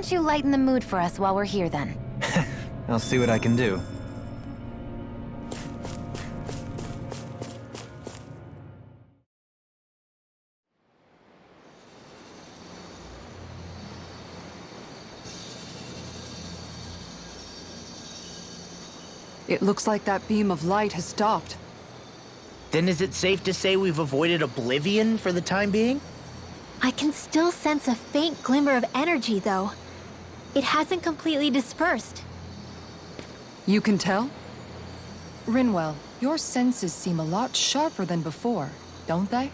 don't you lighten the mood for us while we're here then? I'll see what I can do. It looks like that beam of light has stopped. Then is it safe to say we've avoided oblivion for the time being? I can still sense a faint glimmer of energy, though. It hasn't completely dispersed. You can tell? Rinwell, your senses seem a lot sharper than before, don't they?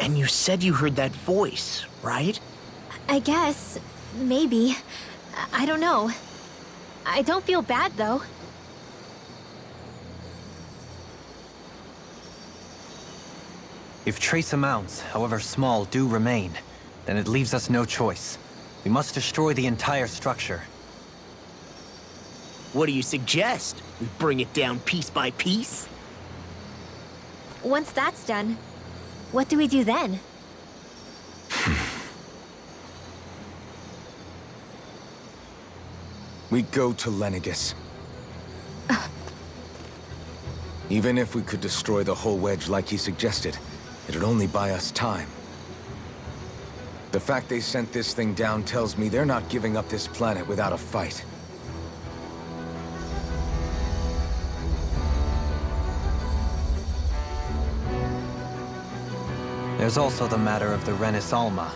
And you said you heard that voice, right? I guess. Maybe. I don't know. I don't feel bad, though. If trace amounts, however small, do remain, then it leaves us no choice. We must destroy the entire structure. What do you suggest? We bring it down piece by piece? Once that's done, what do we do then? We go to Lenegis. Even if we could destroy the whole wedge like he suggested, it'd only buy us time. The fact they sent this thing down tells me they're not giving up this planet without a fight. There's also the matter of the Renis Alma.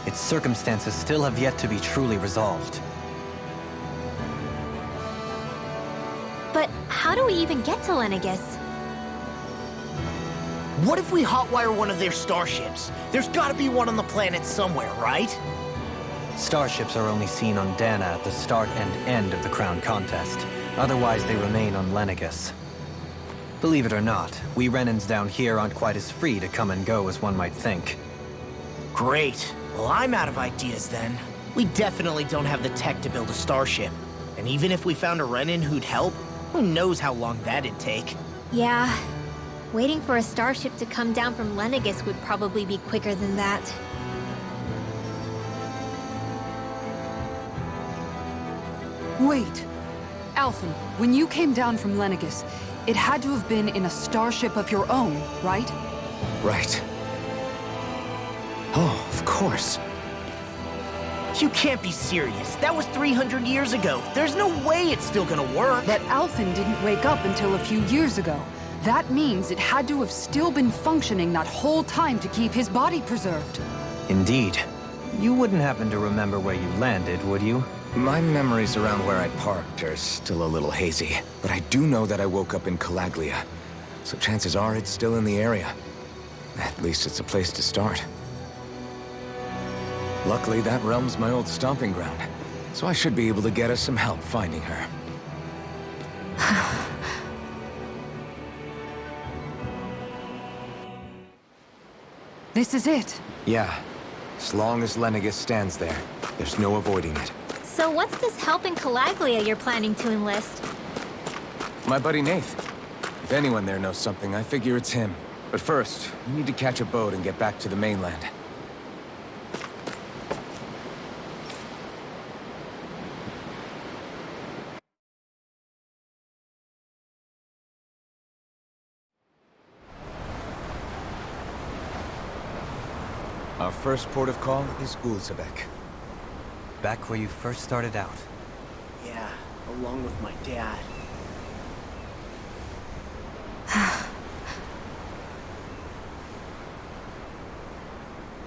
Its circumstances still have yet to be truly resolved. But how do we even get to Lenegis? What if we hotwire one of their starships? There's gotta be one on the planet somewhere, right? Starships are only seen on Dana at the start and end of the Crown Contest. Otherwise, they remain on Lenegis. Believe it or not, we Renans down here aren't quite as free to come and go as one might think. Great. Well, I'm out of ideas then. We definitely don't have the tech to build a starship. And even if we found a Renan who'd help, who knows how long that'd take. Yeah. Waiting for a starship to come down from Lenegis would probably be quicker than that. Wait. Alphen, when you came down from Lenegis, it had to have been in a starship of your own, right? Right. Oh, of course. You can't be serious. That was 300 years ago. There's no way it's still gonna work. That Alphen didn't wake up until a few years ago. That means it had to have still been functioning that whole time to keep his body preserved. Indeed. You wouldn't happen to remember where you landed, would you? My memories around where I parked are still a little hazy, but I do know that I woke up in Calaglia, so chances are it's still in the area. At least it's a place to start. Luckily, that realm's my old stomping ground, so I should be able to get us some help finding her. This is it. Yeah. As long as Lenegis stands there, there's no avoiding it. So what's this help in Calaglia you're planning to enlist? My buddy Nath. If anyone there knows something, I figure it's him. But first, we need to catch a boat and get back to the mainland. Our first port of call is Ulzebek. Back where you first started out. Yeah, along with my dad.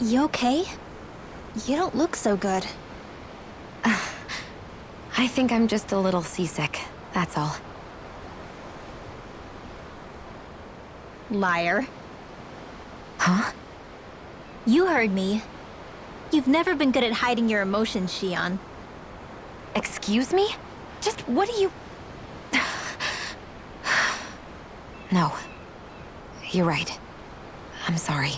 You okay? You don't look so good. I think I'm just a little seasick, that's all. Liar. Huh? You heard me. You've never been good at hiding your emotions, Shion. Excuse me? Just what do you... No. You're right. I'm sorry.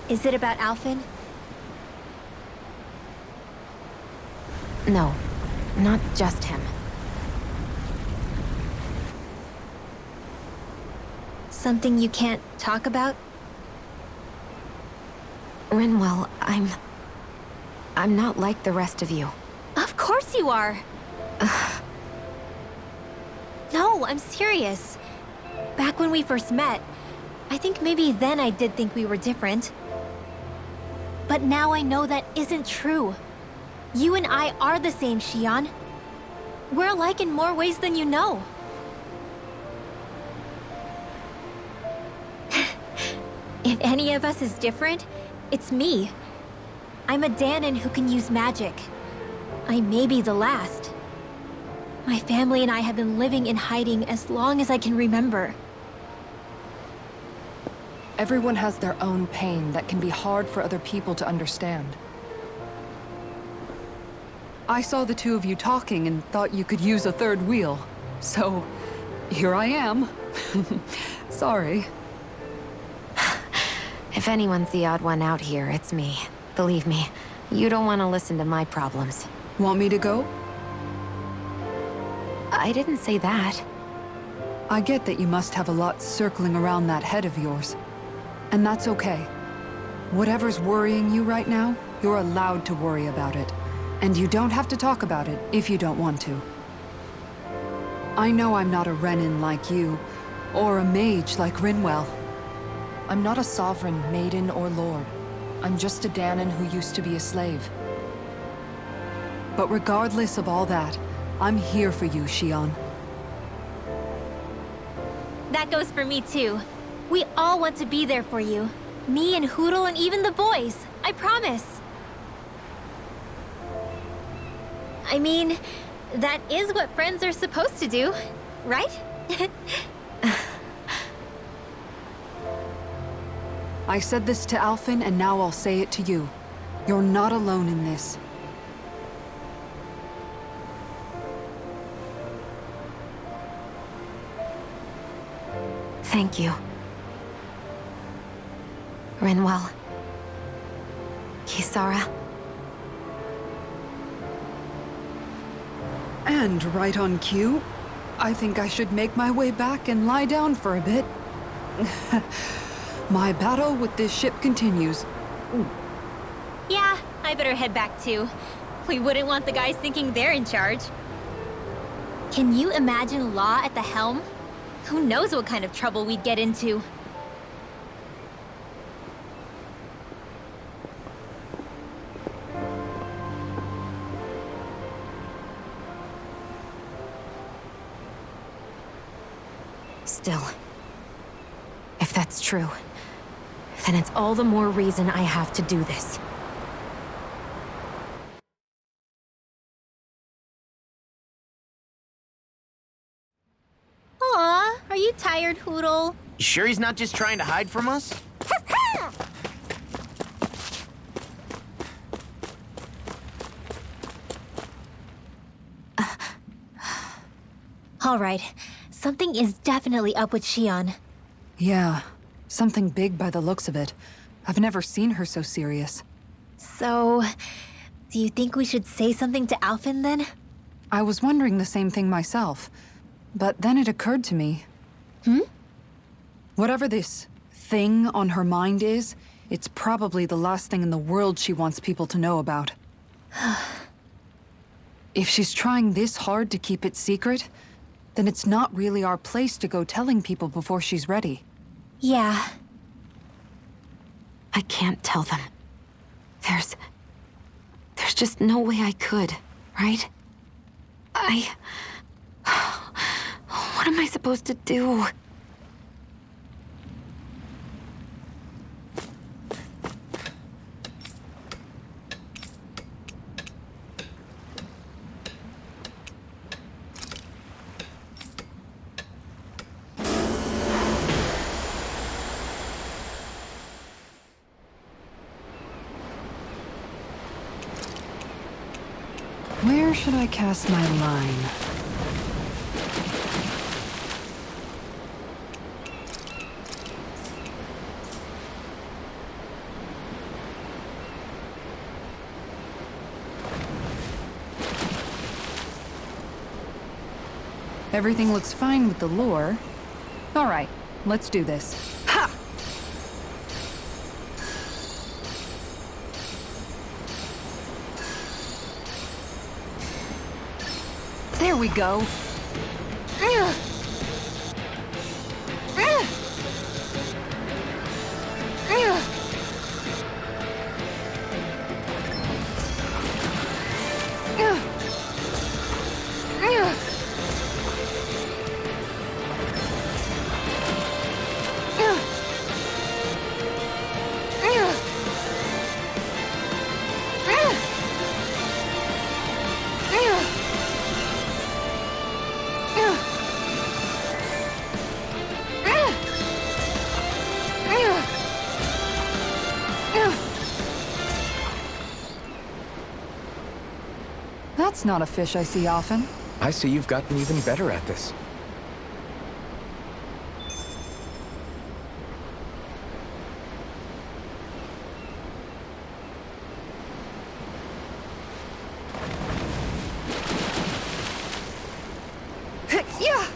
Is it about Alphen? No. Not just him. Something you can't talk about? Rinwell, I'm not like the rest of you. Of course you are. No, I'm serious. Back when we first met, I think maybe then I did think we were different. But now I know that isn't true. You and I are the same, Xion. We're alike in more ways than you know. If any of us is different, it's me. I'm a Danon who can use magic. I may be the last. My family and I have been living in hiding as long as I can remember. Everyone has their own pain that can be hard for other people to understand. I saw the two of you talking and thought you could use a third wheel. So, here I am. Sorry. If anyone's the odd one out here, it's me. Believe me, you don't want to listen to my problems. Want me to go? I didn't say that. I get that you must have a lot circling around that head of yours. And that's okay. Whatever's worrying you right now, you're allowed to worry about it. And you don't have to talk about it if you don't want to. I know I'm not a Renin like you, or a mage like Rinwell. I'm not a sovereign, maiden, or lord. I'm just a Danon who used to be a slave. But regardless of all that, I'm here for you, Xion. That goes for me too. We all want to be there for you. Me and Hootle and even the boys. I promise. I mean, that is what friends are supposed to do, right? I said this to Alphen, and now I'll say it to you. You're not alone in this. Thank you. Rinwell. Kisara. And right on cue, I think I should make my way back and lie down for a bit. My battle with this ship continues. Yeah, I better head back too. We wouldn't want the guys thinking they're in charge. Can you imagine Law at the helm? Who knows what kind of trouble we'd get into? Still, if that's true, then it's all the more reason I have to do this. Aw, are you tired, Hootle? You sure he's not just trying to hide from us? All right, something is definitely up with Xion. Yeah, something big by the looks of it. I've never seen her so serious. So, do you think we should say something to Alphen then? I was wondering the same thing myself, but then it occurred to me. Whatever this thing on her mind is, it's probably the last thing in the world she wants people to know about. If she's trying this hard to keep it secret, then it's not really our place to go telling people before she's ready. Yeah. I can't tell them. There's just no way I could, right? What am I supposed to do? Where should I cast my line? Everything looks fine with the lure. All right, let's do this. Ha! There we go. That's not a fish I see often. I see you've gotten even better at this. Yeah!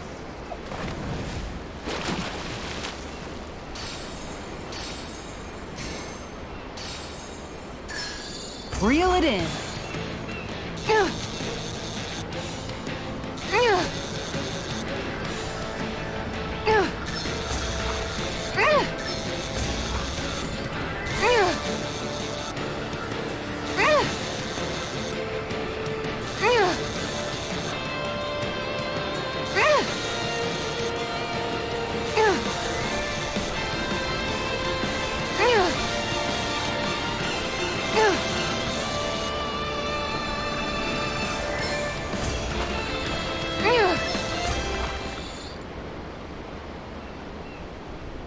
Reel it in.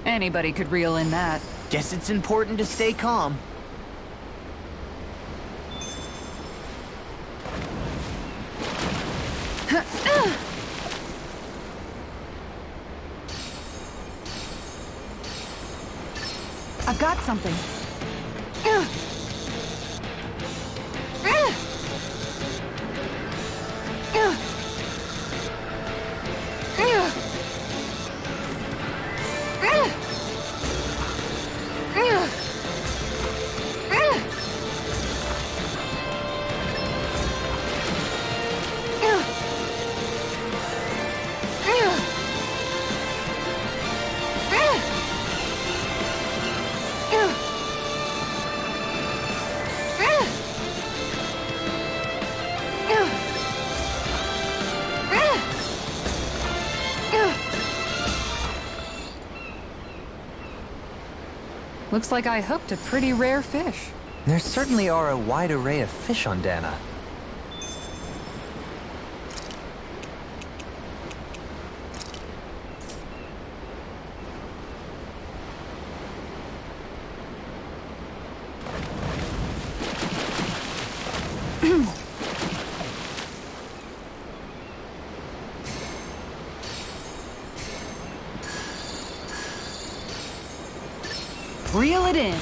Anybody could reel in that. Guess it's important to stay calm. I've got something. Looks like I hooked a pretty rare fish. There certainly are a wide array of fish on Dana. Reel it in.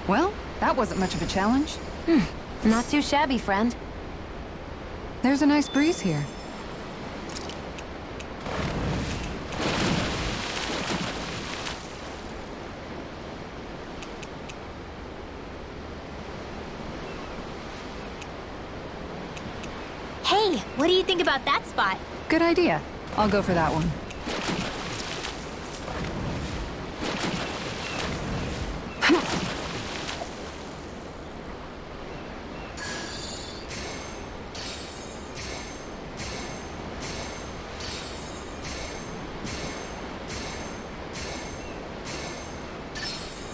Well, that wasn't much of a challenge. Not too shabby, friend. There's a nice breeze here. Hey, what do you think about that spot? Good idea. I'll go for that one.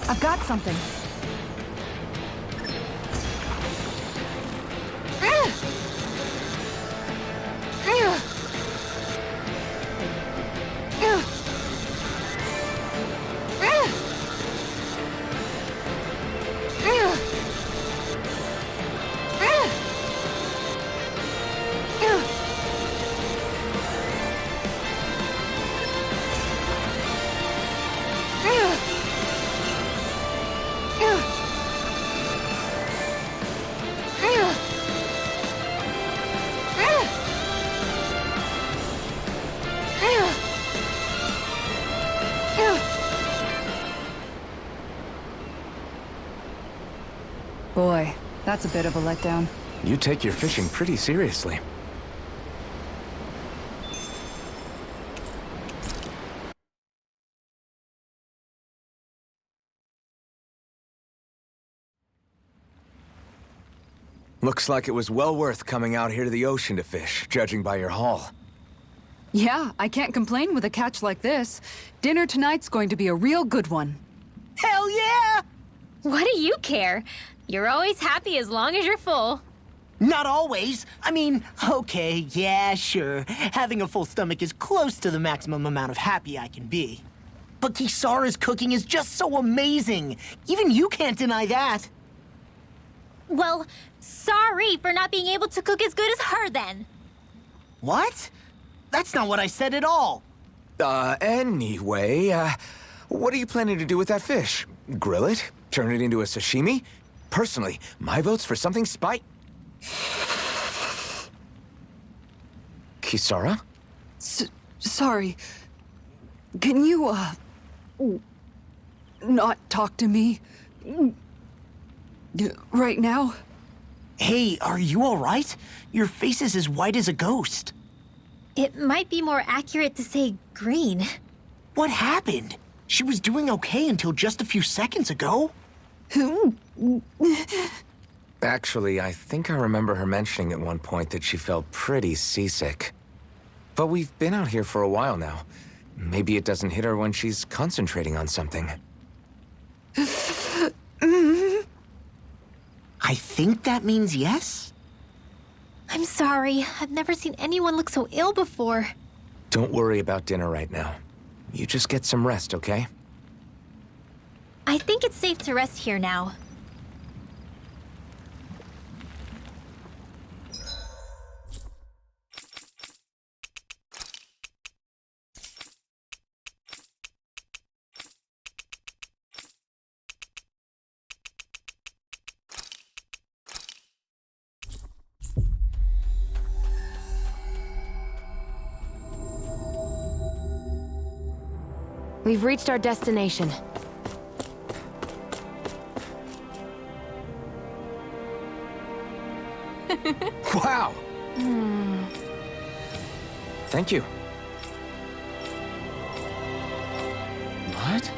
I've got something. That's a bit of a letdown. You take your fishing pretty seriously. Looks like it was well worth coming out here to the ocean to fish, judging by your haul. Yeah, I can't complain with a catch like this. Dinner tonight's going to be a real good one. Hell yeah! What do you care? You're always happy as long as you're full. Not always. I mean, okay, yeah, sure. Having a full stomach is close to the maximum amount of happy I can be. But Kisara's cooking is just so amazing. Even you can't deny that. Well, sorry for not being able to cook as good as her then. What? That's not what I said at all. Anyway, what are you planning to do with that fish? Grill it? Turn it into a sashimi? Personally, my vote's for something Kisara? Sorry. Can you, not talk to me? Right now? Hey, are you all right? Your face is as white as a ghost. It might be more accurate to say green. What happened? She was doing okay until just a few seconds ago. Actually, I think I remember her mentioning at one point that she felt pretty seasick. But we've been out here for a while now. Maybe it doesn't hit her when she's concentrating on something. I think that means yes? I'm sorry. I've never seen anyone look so ill before. Don't worry about dinner right now. You just get some rest, okay? I think it's safe to rest here now. We've reached our destination. Wow! Thank you. What?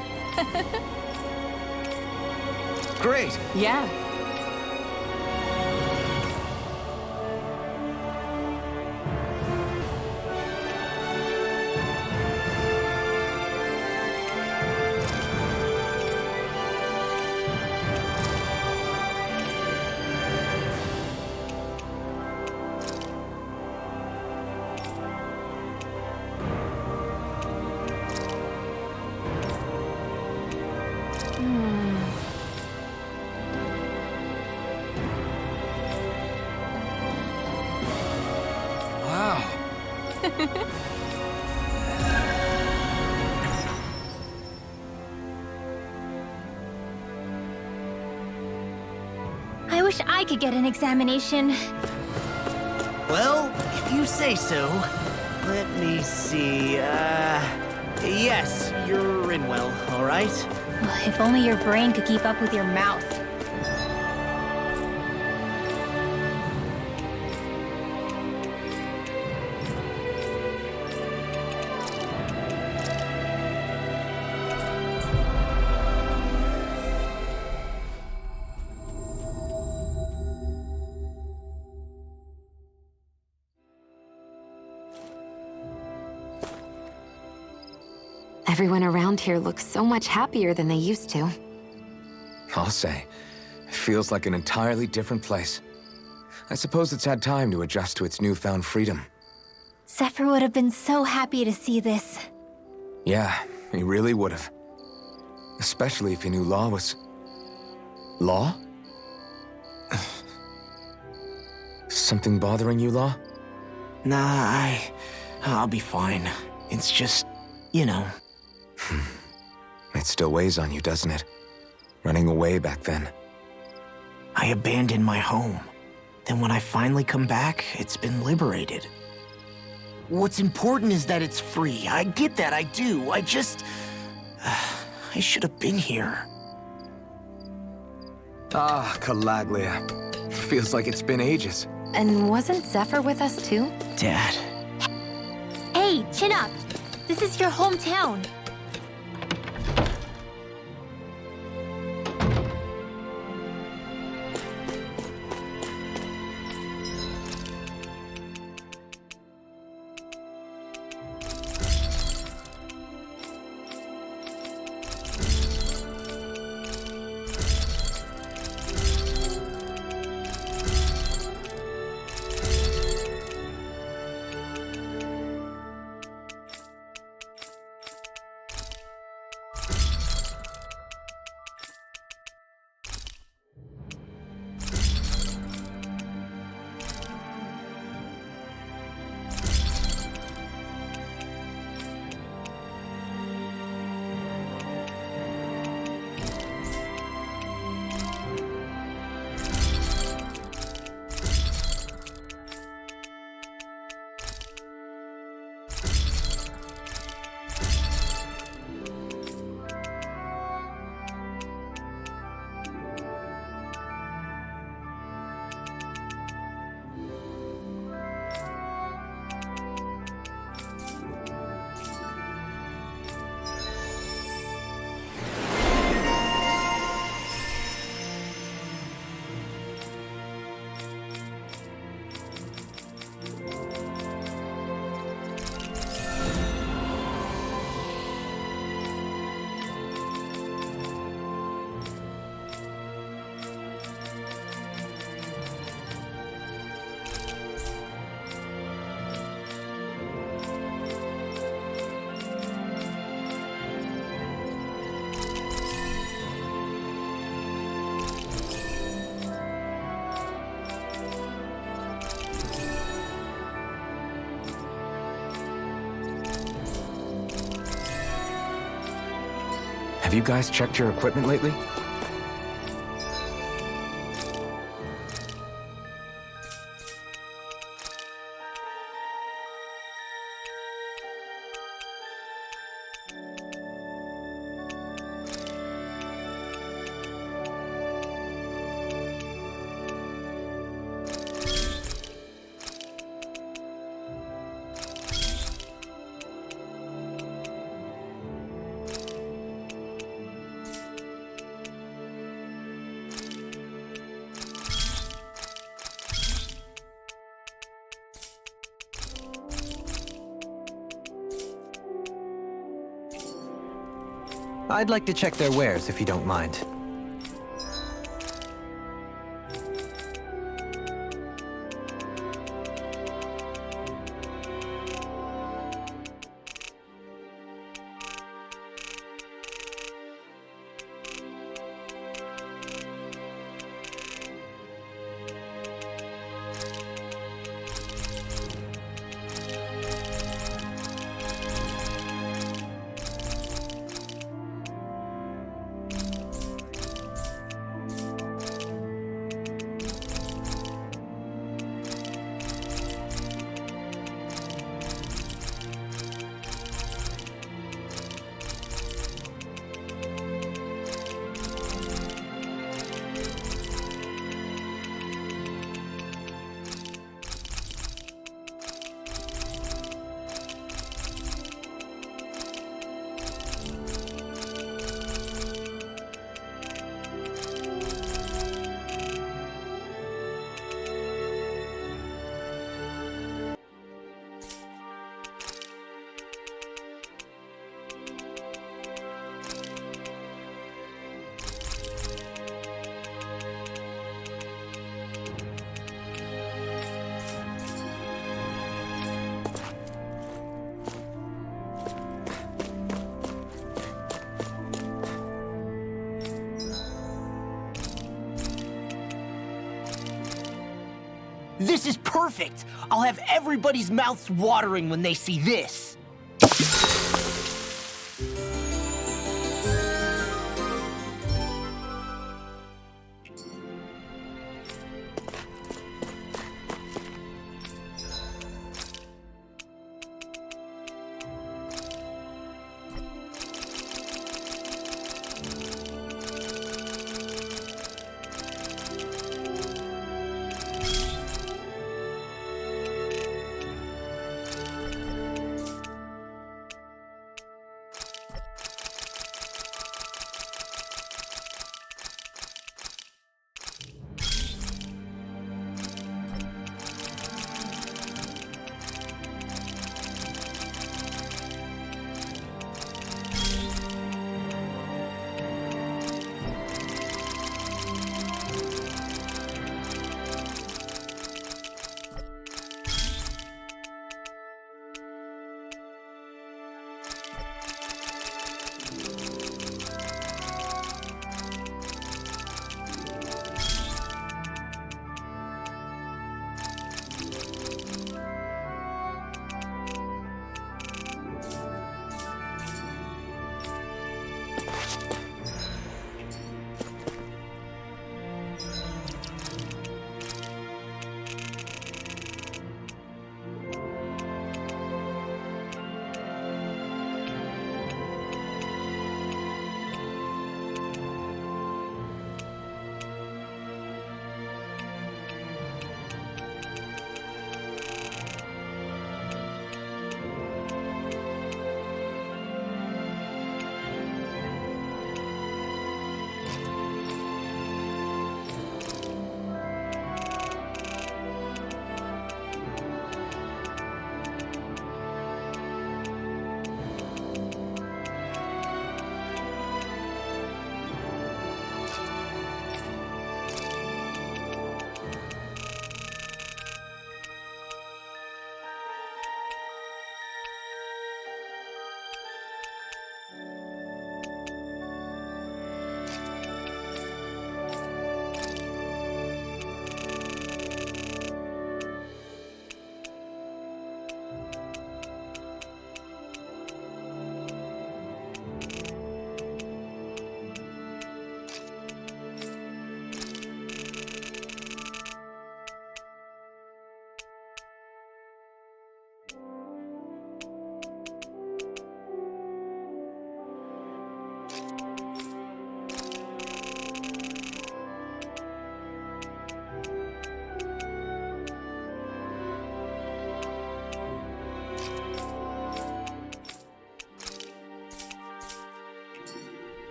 Great! Yeah. Wow. I wish I could get an examination. Well, if you say so. Let me see, yes, you're in well, all right? If only your brain could keep up with your mouth. Everyone around here looks so much happier than they used to. I'll say. It feels like an entirely different place. I suppose it's had time to adjust to its newfound freedom. Zephyr would have been so happy to see this. Yeah, he really would have. Especially if he knew Law was... Law? Something bothering you, Law? Nah, I'll be fine. It's just, you know. It still weighs on you, doesn't it? Running away back then. I abandoned my home. Then when I finally come back, it's been liberated. What's important is that it's free. I get that, I do. I just... I should have been here. Ah, Calaglia. Feels like it's been ages. And wasn't Zephyr with us too? Dad. Hey, chin up. This is your hometown. Have you guys checked your equipment lately? I'd like to check their wares, if you don't mind. This is perfect! I'll have everybody's mouths watering when they see this.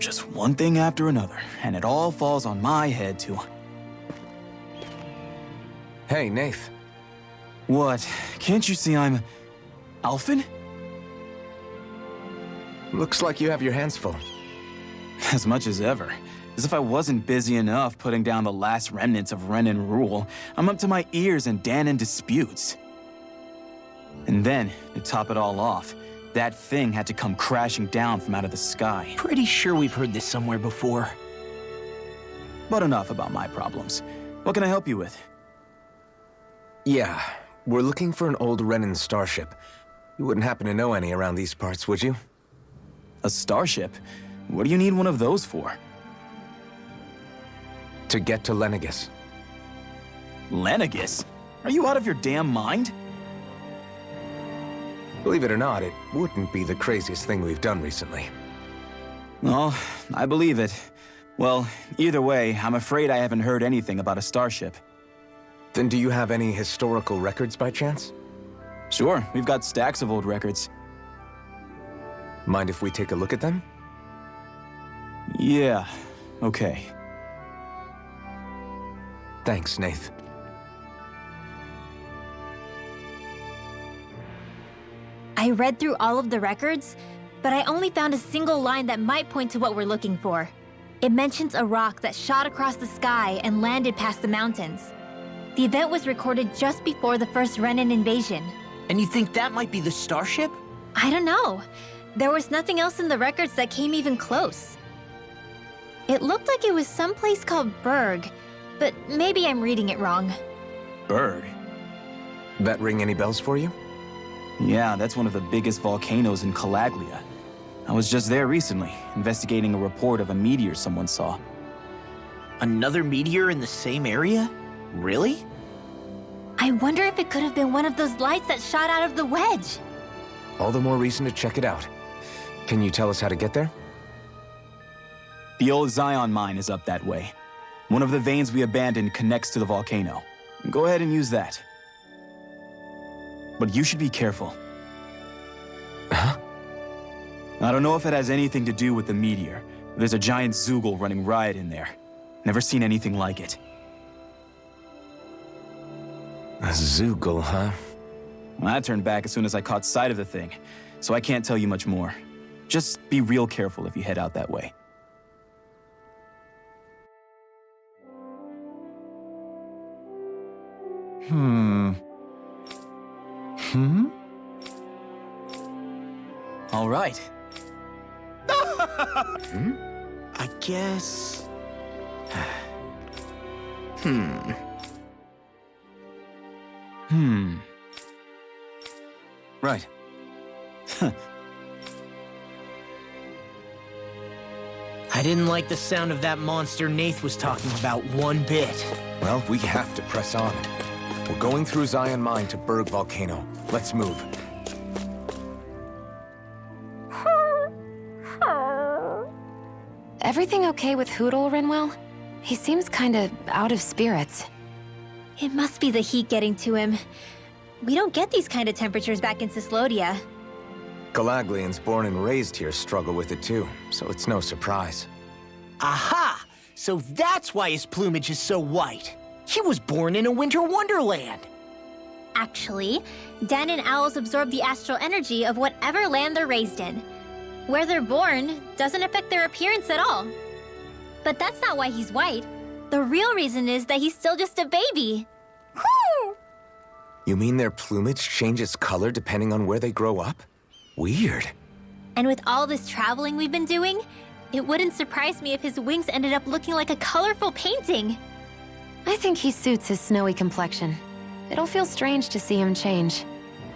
just one thing after another, and it all falls on my head too. Hey, Nath. What? Can't you see I'm... Alphen? Looks like you have your hands full. As much as ever. As if I wasn't busy enough putting down the last remnants of Renan rule, I'm up to my ears in Danan disputes. And then, to top it all off, that thing had to come crashing down from out of the sky. Pretty sure we've heard this somewhere before. But enough about my problems. What can I help you with? Yeah, we're looking for an old Renan starship. You wouldn't happen to know any around these parts, would you? A starship? What do you need one of those for? To get to Lenegis. Lenegis? Are you out of your damn mind? Believe it or not, it wouldn't be the craziest thing we've done recently. Oh, I believe it. Well, either way, I'm afraid I haven't heard anything about a starship. Then do you have any historical records by chance? Sure, we've got stacks of old records. Mind if we take a look at them? Yeah, okay. Thanks, Nath. I read through all of the records, but I only found a single line that might point to what we're looking for. It mentions a rock that shot across the sky and landed past the mountains. The event was recorded just before the first Renan invasion. And you think that might be the starship? I don't know. There was nothing else in the records that came even close. It looked like it was someplace called Berg, but maybe I'm reading it wrong. Berg? That ring any bells for you? Yeah, that's one of the biggest volcanoes in Calaglia. I was just there recently, investigating a report of a meteor someone saw. Another meteor in the same area? Really? I wonder if it could have been one of those lights that shot out of the wedge. All the more reason to check it out. Can you tell us how to get there? The old Zion mine is up that way. One of the veins we abandoned connects to the volcano. Go ahead and use that. But you should be careful. Huh? I don't know if it has anything to do with the meteor. There's a giant Zoogle running riot in there. Never seen anything like it. A Zoogle, huh? Well, I turned back as soon as I caught sight of the thing, so I can't tell you much more. Just be real careful if you head out that way. All right. I guess... Right. I didn't like the sound of that monster Nath was talking about one bit. Well, we have to press on. We're going through Zion Mine to Berg Volcano. Let's move. Everything okay with Hootle, Rinwell? He seems kinda out of spirits. It must be the heat getting to him. We don't get these kind of temperatures back in Cislodia. Galaglians born and raised here struggle with it too, so it's no surprise. Aha! So that's why his plumage is so white. He was born in a winter wonderland. Actually, Danan owls absorb the astral energy of whatever land they're raised in. Where they're born doesn't affect their appearance at all. But that's not why he's white. The real reason is that he's still just a baby. You mean their plumage changes color depending on where they grow up? Weird. And with all this traveling we've been doing, it wouldn't surprise me if his wings ended up looking like a colorful painting. I think he suits his snowy complexion. It'll feel strange to see him change.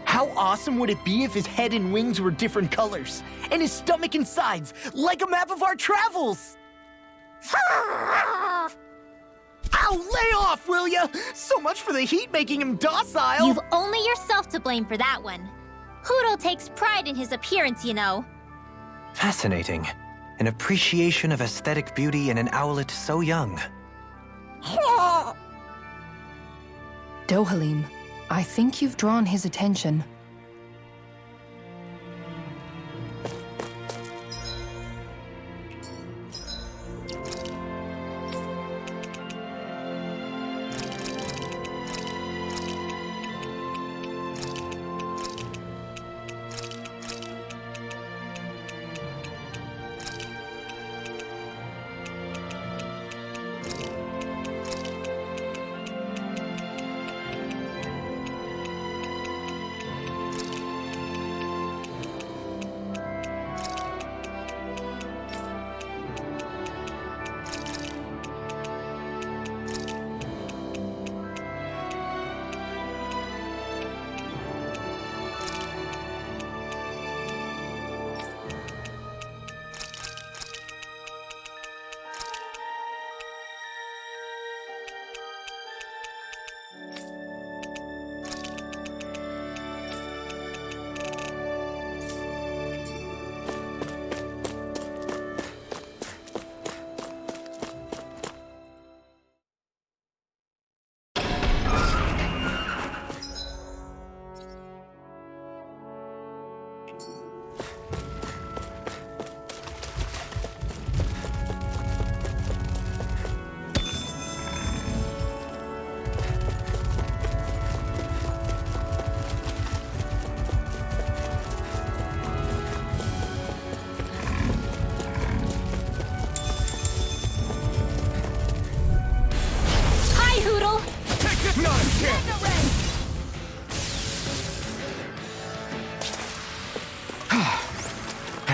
How awesome would it be if his head and wings were different colors? And his stomach and sides, like a map of our travels! Ow, lay off, will ya? So much for the heat making him docile! You've only yourself to blame for that one. Hootle takes pride in his appearance, you know. Fascinating. An appreciation of aesthetic beauty in an owlet so young. Dohalim, I think you've drawn his attention.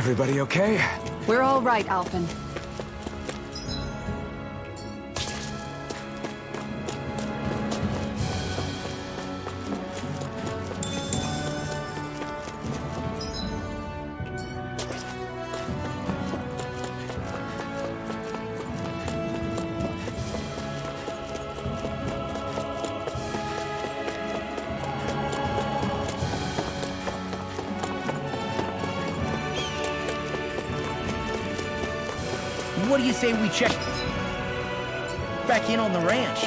Everybody okay? We're all right, Alphen. What do you say we check back in on the ranch?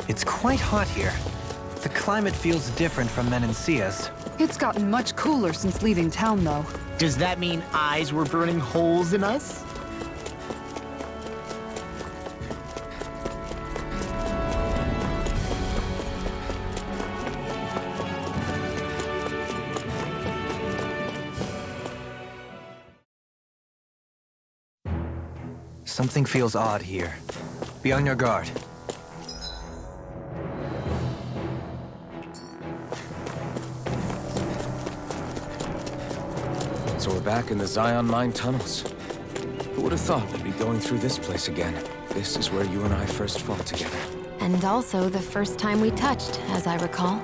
It's quite hot here. The climate feels different from Menancia's. It's gotten much cooler since leaving town, though. Does that mean eyes were burning holes in us? Something feels odd here. Be on your guard. So we're back in the Zion Mine tunnels. Who would have thought we'd be going through this place again? This is where you and I first fought together. And also the first time we touched, as I recall.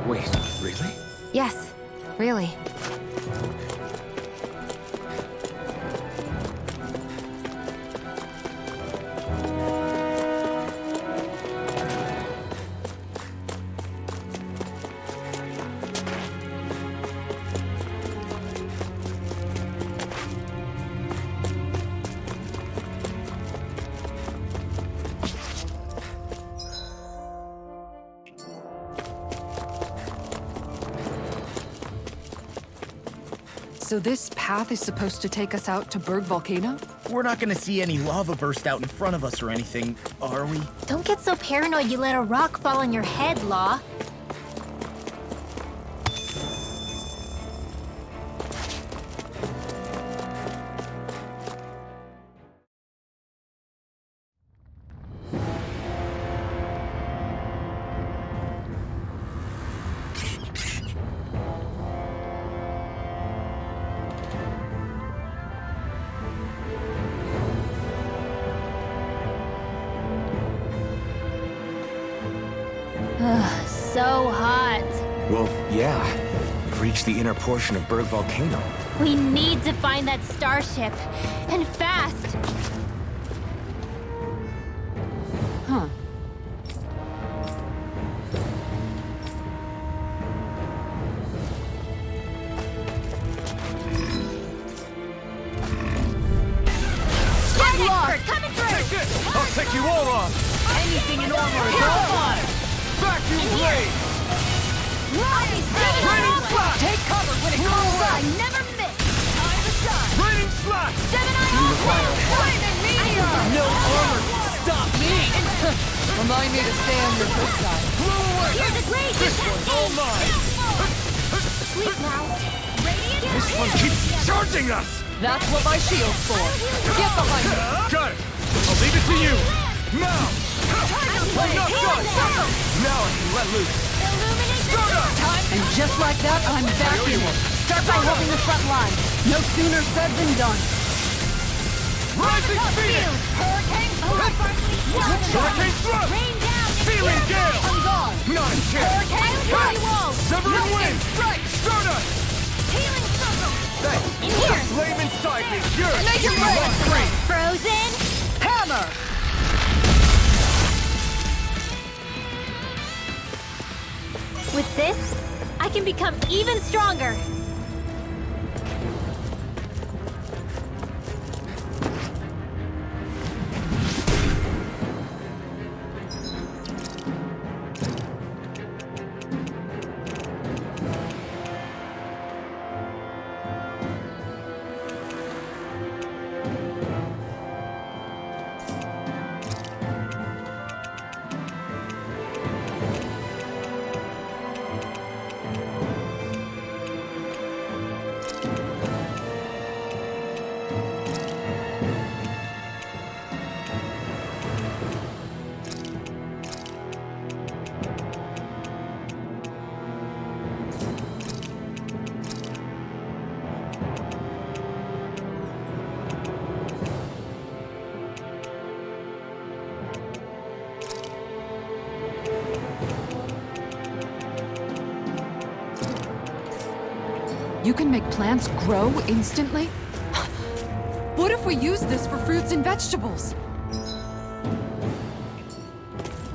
Wait, really? Yes, really. So this path is supposed to take us out to Berg Volcano? We're not gonna see any lava burst out in front of us or anything, are we? Don't get so paranoid you let a rock fall on your head, Law. Ugh, so hot. Well, yeah. We've reached the inner portion of Berg Volcano. We need to find that starship. And fast. Huh. Coming through! I'll take you all on! Anything in armor is all mine! Vacuum blade! Raining slash! Take cover when it comes up! I never miss! Time to shine! Raining slash! Flaming meteor! No armor can stop me! Remind me to stay on your good side. Blow away! Here's a great This one's all mine! Sleep now. Radiant This one keeps charging us! That's what my shield's for. Get behind me. Got it! I'll leave it to you! Now! I'm not done! Now I can let loose! Start! And just like that, I'm back in it. Start by holding the front line. No sooner said than done. Rising speed! Hurricane Hurricane thrust! Rain down! Searing gale! I'm gone. Not a chance! Hurricane fury walls! Severing wind! Strike! Stardust! Healing circle! Thanks! In here! Flame inside me! Yours! Make it You rain! want free! Frozen! Hammer! With this, I can become even stronger. You can make plants grow instantly? What if we use this for fruits and vegetables?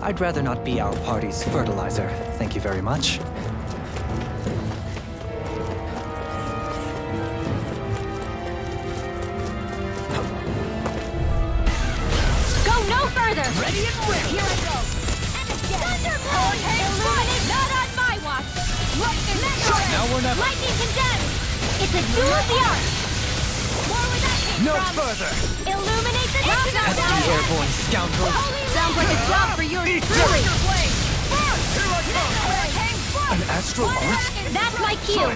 I'd rather not be our party's fertilizer. Thank you very much. Go no further! Ready and ready! Here I go! And again! Thunderbolt! Illuminate! Not on my watch! Lightning! Meteorite! Now we're never- Lightning condemned! It's a duel of the arts! More where that came No from! further! Illuminate the top Pesky airborne scoundrels! Sounds like a job for yours truly! An astral art? That's my cue!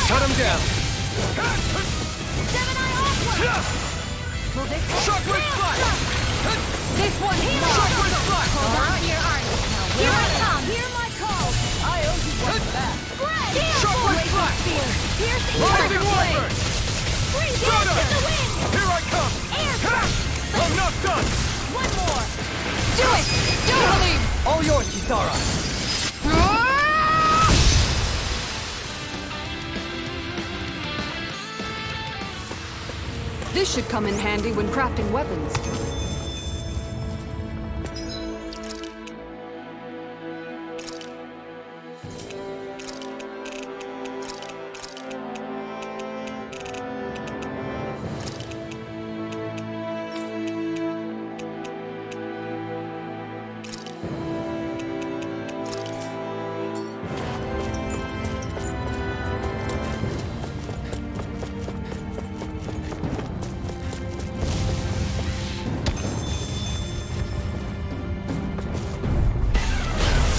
Shut him down! Shockwave flash! This one here! Shockwave flash! Hold on to your art! Here I come! Hear my call! I owe you one back! Shockwave flash! Piercing Rising blade! Wyvern! Freeze dance in the wind! Here I come! Air I'm not done! One more! Do it! Do it! All yours, Kisara! This should come in handy when crafting weapons.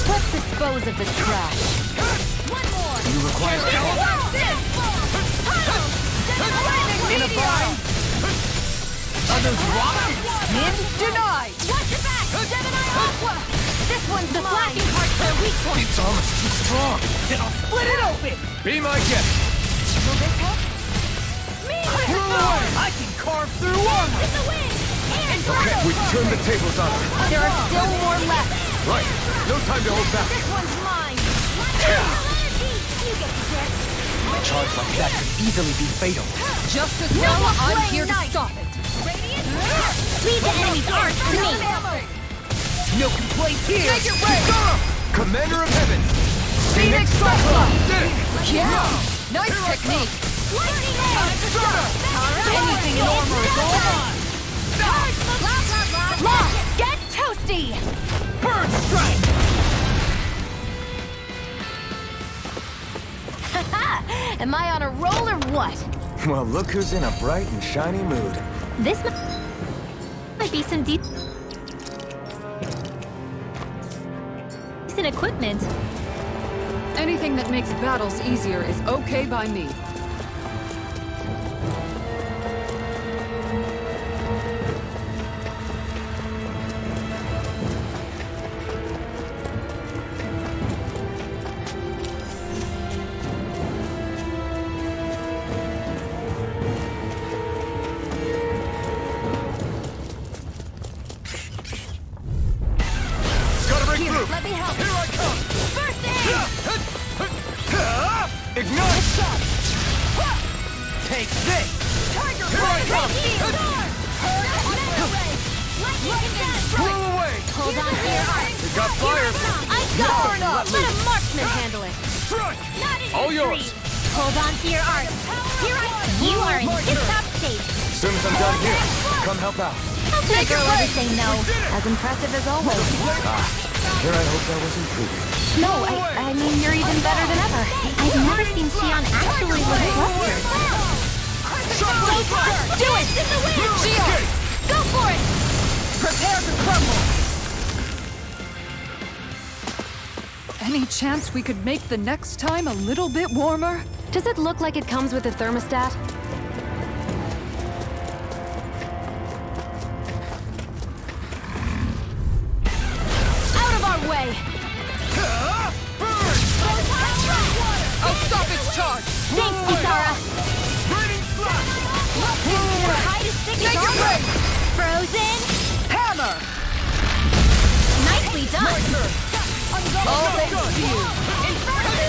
Let's dispose of the trash. One more! You require help? In a bind! Are those rockets? Min denied! Watch your back! Gemini Aqua! This one's the flashing part's their weak point! It's almost too strong! Then I'll split it open! Be my guest! Will this help? Me! I can carve through armor! In the wind! And Okay, we've turned the tables on her. there are still more left! Right, no time to hold back. This one's mine! Energy! You get the gist! A charge like that could easily be fatal. Just as No well, more I'm playing here to nice. stop it. Radiant! Leave the enemy's art to me! No complaints here! Take it rain! Commander of Heaven! Phoenix Cyclone! Did it! Yeah! Nice technique! Lightning Air! Anything in armor is on! Lock! Get toasty! Bird strike! Am I on a roll or what? Well, look who's in a bright and shiny mood. This might be some decent equipment. Anything that makes battles easier is okay by me. Gotta break through! Let me help. Here I come! First aid! Ignite! Take this! Tiger Here I come! Blow away! Hold on to your heart. You got fire! I go! Let a marksman handle it. Strike! Not in All your yours. dreams. Hold on to your art. Here I You are in tip-top shape. As soon as I'm done here, come help out. How can a girl ever say no? As impressive as always. Here I hope that wasn't true. No, I mean, you're even better than ever. I've never seen Xion actually look flustered. Do it! Xion! Go for it! Prepare to crumble! Any chance we could make the next time a little bit warmer? Does it look like it comes with a thermostat? Out of our way! I'll stop its charge! Thanks, Kisara! The hide is thick as armor! Frozen! Hammer! Nicely done! All thanks to you! Inferno!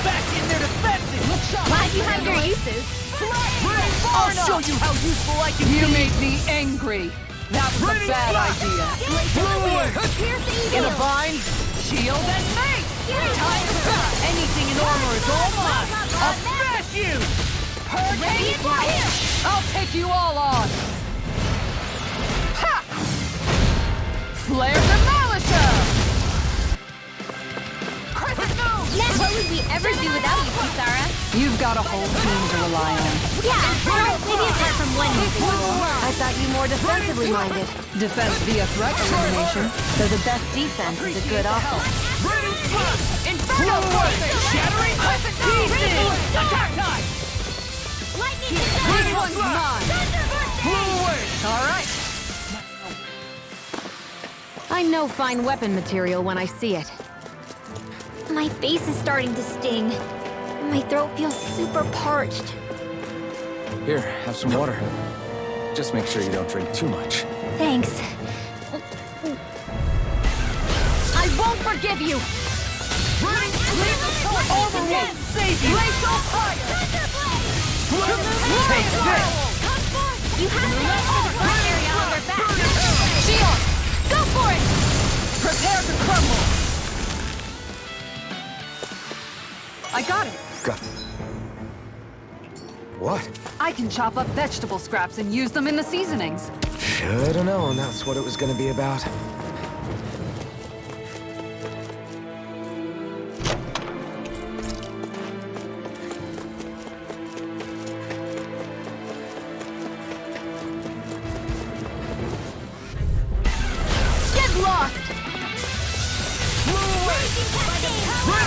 back in their defenses! Glad you have your uses. I'll show you how useful I can be! You made me angry. That was a bad idea. In a bind, shield and make! Time to back! Anything in armor is all mine! I'll smash you! Radiant here! I'll take you all on! Ha! Flare Demolisher! What would we ever do without you, Kisara? You've got a whole team to rely on. Yeah, well, maybe apart from one individual. I thought you more defensively minded. Defense via threat elimination. Though the best defense is a good offense. Inferno Force! Shattering pieces! Attack time! Which one's mine? Blue away! All right. I know fine weapon material when I see it. My face is starting to sting. My throat feels super parched. Here, have some water. Just make sure you don't drink too much. Thanks. I won't forgive you! Armor won't save you! Glacial fire! Take this! You have to get the front area on their back. Shield! Go for it! Prepare to crumble! I got it! Got... What? I can chop up vegetable scraps and use them in the seasonings. Should've known that's what it was gonna be about. Get lost!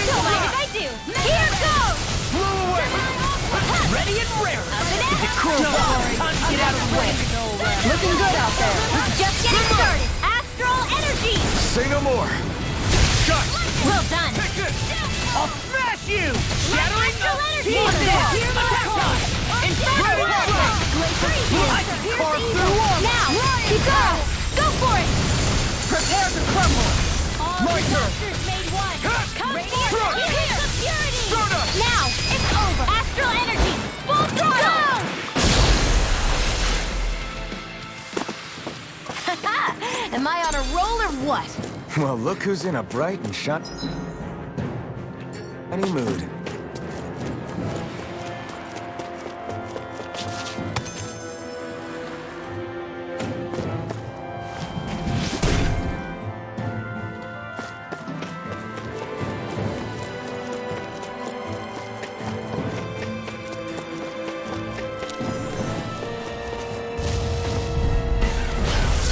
So what did I do? Here goes! Ready and rare! Up and Crew, time to get out of the way! Looking good out there. Just getting started. Astral energy. Say no more! Well done. I'll smash you! Shattering Astral energy. Attack time! Inferno I can carve through armor! Now, keep going. Go for it. Prepare to crumble! My turn. Made one. Come forth. Here. Purity. Now, it's over. Astral energy. Full throttle. Am I on a roll or what? Well, look who's in a bright and shiny mood.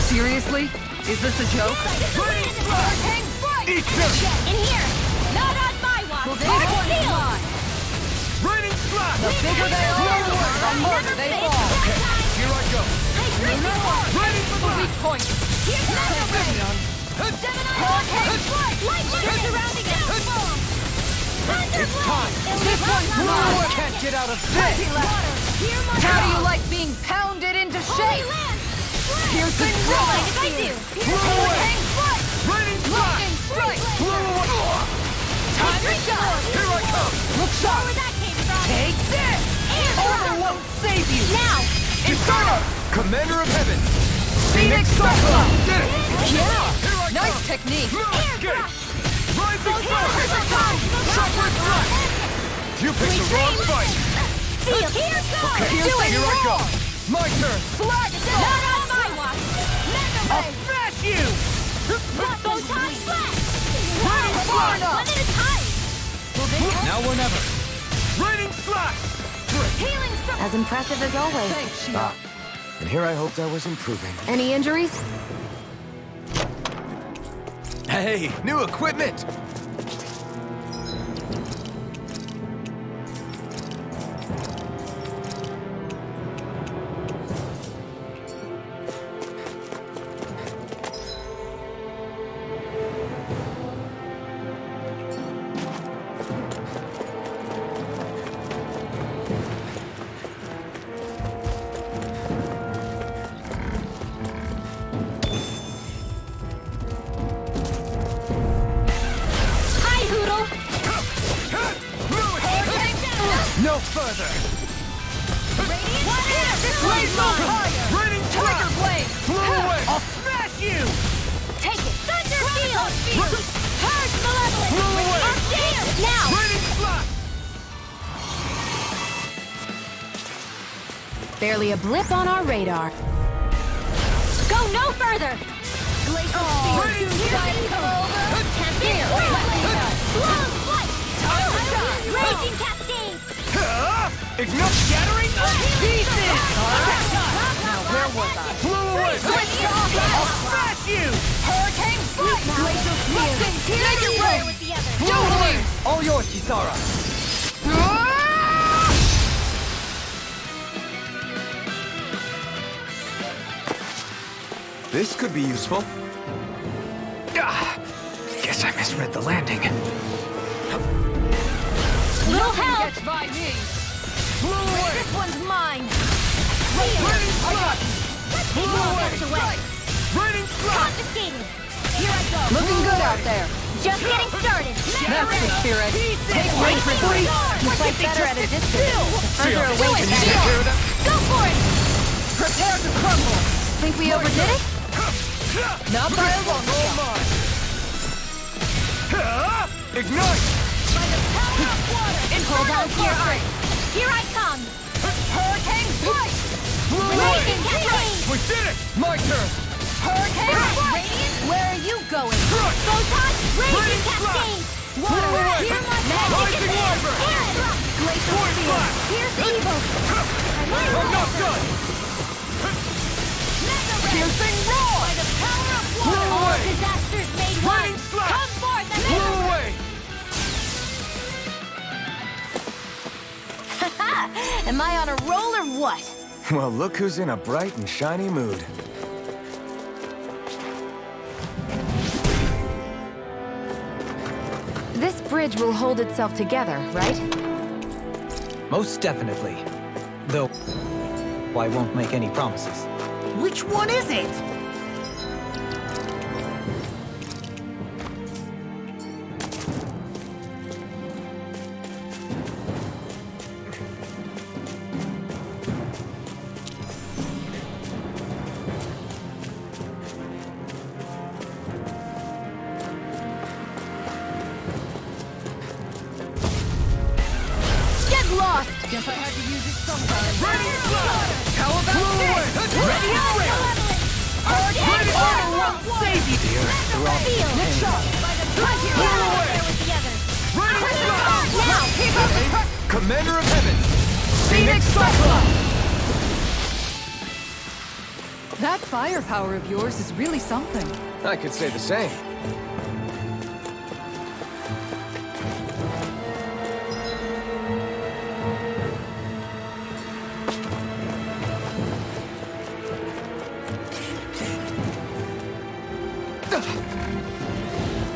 Seriously? Is this a joke? Eat them! In here. Not on my watch. Well, this one's Seal. mine! Raining slash! The bigger they are, the harder they fall! Here I go! Ready for the Weak point! Here's another way. Lightning surrounding us. It's time! This one's mine! Can't get out of this! How do you like being pounded into shape? Here's the What strike! did I do? Raining slash! Lightning strike! Time to shine! Here I come! Look sharp! Where that came from? Take this! Armor won't save you! Now. Inferno! Commander of Heaven! Phoenix Cyclone! Did it! Yeah! Nice technique! Escape! Rising fire! Sharper thrust! You picked the wrong fight! Seal. Here goes. Here I go! My turn! Flag. Not on my watch. I'll smash you! Photon flash. Fire. One at a time. Now or never. Raining slash! Healing from. As impressive as always. Thanks, Shield. And here I hoped I was improving. Any injuries? Hey, new equipment! further! Raining Trigger blade! Flew away! I'll smash you! Take it! Thunder field! Purge malevolence! Flew away! Arcade! Now! Raining slot! Barely a blip on our radar. Go no further! Raining Long flight! Raging cascade! Ignite! Shattering pieces! Now where was I? Flew away! I'll smash you! Hurricane flight! Laser spear! Make it rain! With the other! Jubilee! All yours, Kisara. This could be useful. Guess I misread the landing. Little help! Gets by me! Flew away! This one's mine! Raining slot! Flew away! Raining slot! Confiscated! Here I go! Looking good out there! Just getting started! That's the spirit! Take Wait range for with You fight better at a distance. Further away Can you take care of that? Go for it! Prepare to crumble! Think we overdid it? Not by a long shot! Ignite! Hold on to your art. Here I come! Hurricane flight! Flew away! Raging cascade! We did it! My turn! Hurricane flight! Where are you going? Photon! Raging Raging cascade! Flew away! Hear my magic Rising advance! Wyvern! Hear it! Glacial Sword spear! blast! Here's evil! I'm not done! Piercing roar! By the power of Flew water! All away! disasters made one! Raining slash! Come forth and Flew away! Am I on a roll or what? Well, look who's in a bright and shiny mood. This bridge will hold itself together, right? Most definitely. Though, I won't make any promises. Which one is it? Get lost! Guess I had to use it sometime. Raining slot! How about Flew away! this? Ready up! Ready Armor won't save you! Nick shot! Raining slot! Now! Commander of Heaven! Phoenix Cyclops! That firepower of yours is really something. I could say the same.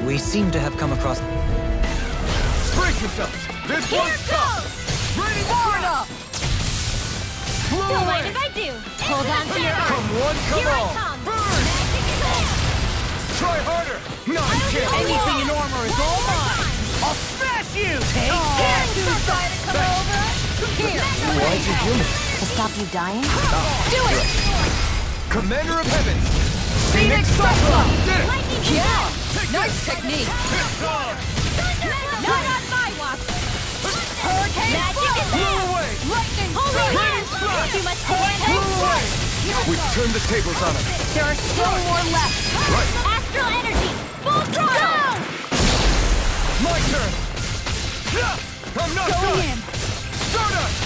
We seem to have come across... Brace yourselves! This Here one's tough! goes! Raining slot! Flew Don't mind away! if I do! Hold on to your Come art! one, come Here I all! come! Burn! Magic is there! Try harder! Not a chance! Anything in armor is all mine! I'll smash you! Take Here, try to come over! Here! Why'd you do it? To stop you dying? Do it! Commander of Heaven! Phoenix Cyclops! Did it! Lightning Yeah! Nice technique! Not on my watch! Hurricane Magic is Flew there! away! Lightning Holy strike! hands! Too much Flew hand! away! We've turned the tables on him. There are still more left! Astral energy! Full throttle! My turn! I'm not Going done! in! Stardust!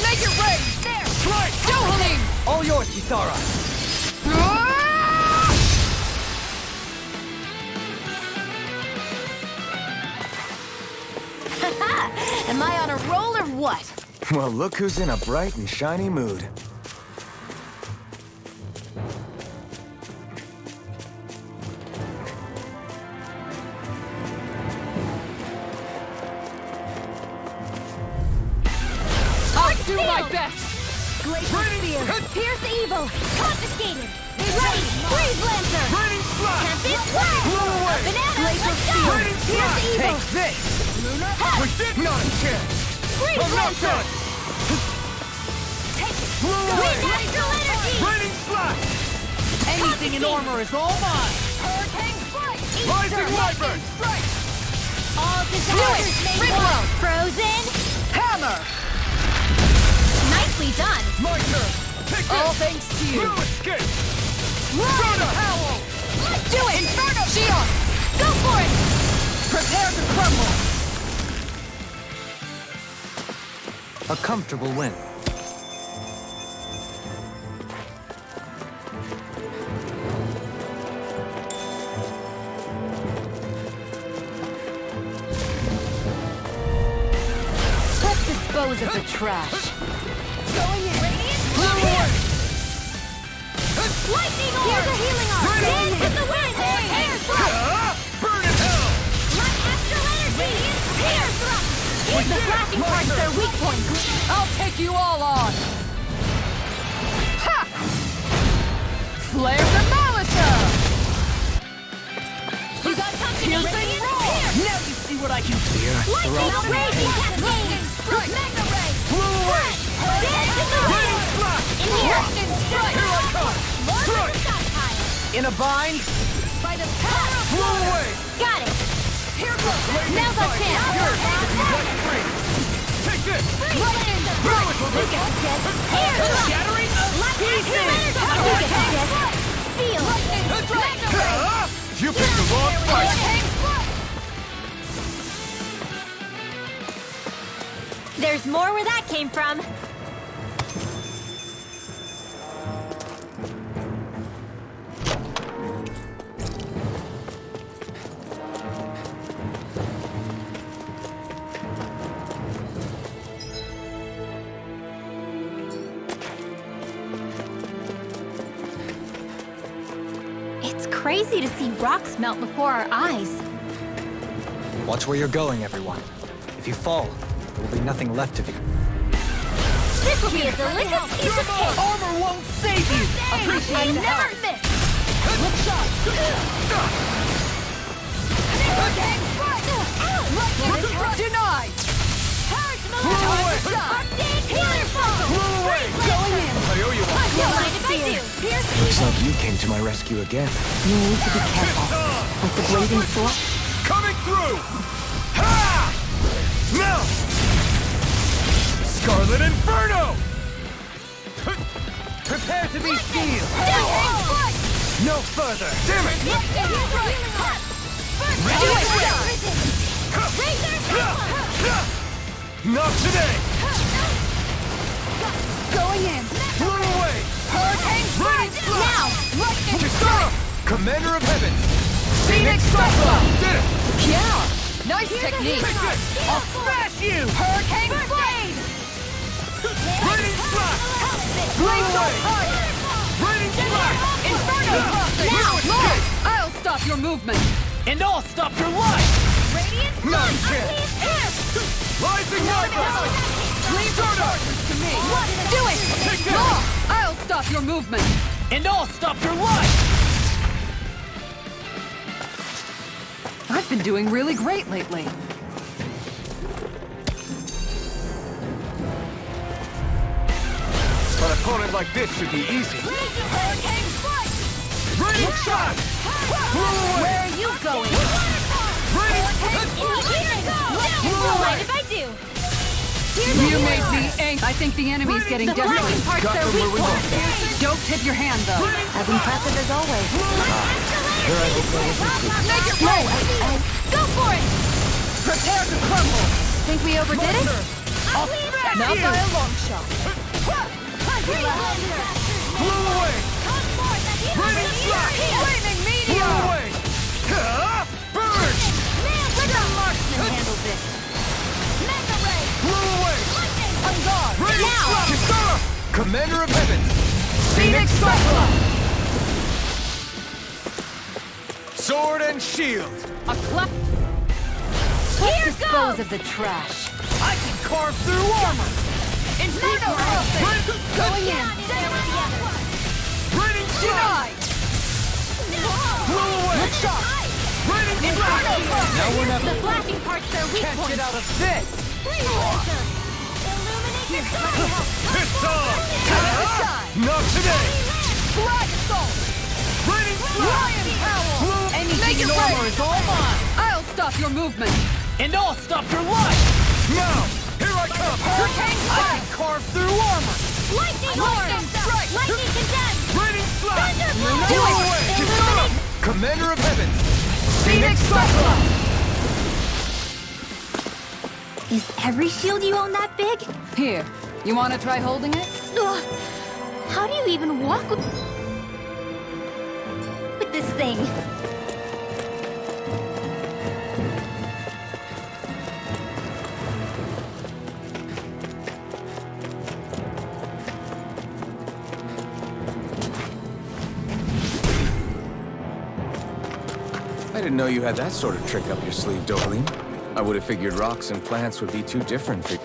Make it rain! There! Strike! Jubilee! All yours, Kisara. Am I on a roll or what? Well, look who's in a bright and shiny mood. I'll do my best! Glacial spear! Pierce evil! Confiscated! Ready! Freeze Lancer! Raining slot! Tempest Blast! Flew away! Banana! Glacial Let's go! Raining Pierce slot! evil! Take this! We did not a chance! Freeze I'm not done! Wind astral energy! Raining slash! Anything in armor is all mine! Hurricane strike! Rising Wyvern! All disasters made one! Frozen! Hammer! Nicely done! My turn! Take All this! thanks to you. Blue escape! Run! Howl! Let's do it! Inferno Shield! Go for it! Prepare to crumble! A comfortable win. Let's dispose of the trash. Going in! Radiant! Lightning orb! Here's a healing arm! Dance with the wind! Air thrust! Burn in hell! Light astral energy! Air thrust! Use the flashing parts their weak points! I'll take you all on! Ha! Flare the Malisa! You got company! Radiant! Now you see what I can do. Lightning raging cascade! Mega ray! Blue away! Dance with the wind! Raining slash! In here! Strike! Here I come! Lord Strike! of the stockpile! In a bind? By the power of Blue water! away! Got it! Here goes! Now's our chance! Light free! Take this! Lightning! Throw it, You get the gist! Air thrust! Shattering? Light astral energy! You get the gist! Seal! Mega ray! You picked the wrong fight! There's more where that came from. It's crazy to see rocks melt before our eyes. Watch where you're going, everyone. If you fall, there will be nothing left of you. This will be a delicious piece of cake. Armor won't save you! I never miss. Look shot! Denied! I owe you one! Don't mind if I do. Here's Looks like you came to my rescue again. You need to be careful. Like the blazing sword. Coming through! Ha! Now! Scarlet Inferno! Prepare to be sealed! No further! Damn it! Not today! Going in! Blew away! Hurricane Raining Now! slash! Kisara! Commander of Heaven! Phoenix Cyclone! Cyclone! Did it! Yeah! Nice technique! Take this! I'll smash you! Hurricane Blade! Raining slash! Blaze on away! fire! Raining slash! Inferno Crossing! Now! More! I'll stop your movement! And I'll stop your life! Radiant None sun, can! unleash Rising Wyvern! Leave Stardust! to me! Do it! Take this! More! I'll stop your movement! And I'll stop your life! I've been doing really great lately. An opponent like this should be easy. Hurricane strike! Raining shot! Blew away! Where are you going? Raining Don't mind if I do. You made me angry. I think the enemy's getting The flashing desperate. parts Got are them where weak we want points. Don't tip your hand, though. As impressive as always. Make it rain! Go for it! Prepare to crumble! Think we overdid it? Not by a long shot. Blew away! Raining slash! Flaming Blew meteor! away! Burn! Let the marksman handle this. Mega ray! Blew away! On guard! Raining slash! Kisara! Commander of Heaven! Phoenix Cyclone! Sword and shield! A clap. Here Dispose goes! of the trash. I can carve through armor! Inferno Crossing! Going in! Raining slash! Denied! Blew away! Shot! Raining Inferno slash! Crossing! Now we're not The flashing parts are weak Can't points. get out of this! It's on! Not today! Flag assault! Raining Lion Howl! Anything in armor is all mine! I'll stop your movement! And I'll stop your life! Now! Here I come! Hurricane I can carve through armor! Lightning orb! strike! Lightning condemned! Raining flash! Thunderbolt! Blow away! Illuminate! Commander of Heavens! Phoenix Cyclone! Is every shield you own that big? Here, you want to try holding it? Ugh. How do you even walk with this thing? I didn't know you had that sort of trick up your sleeve, Dovaline. I would have figured rocks and plants would be too different for...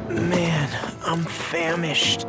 Man, I'm famished.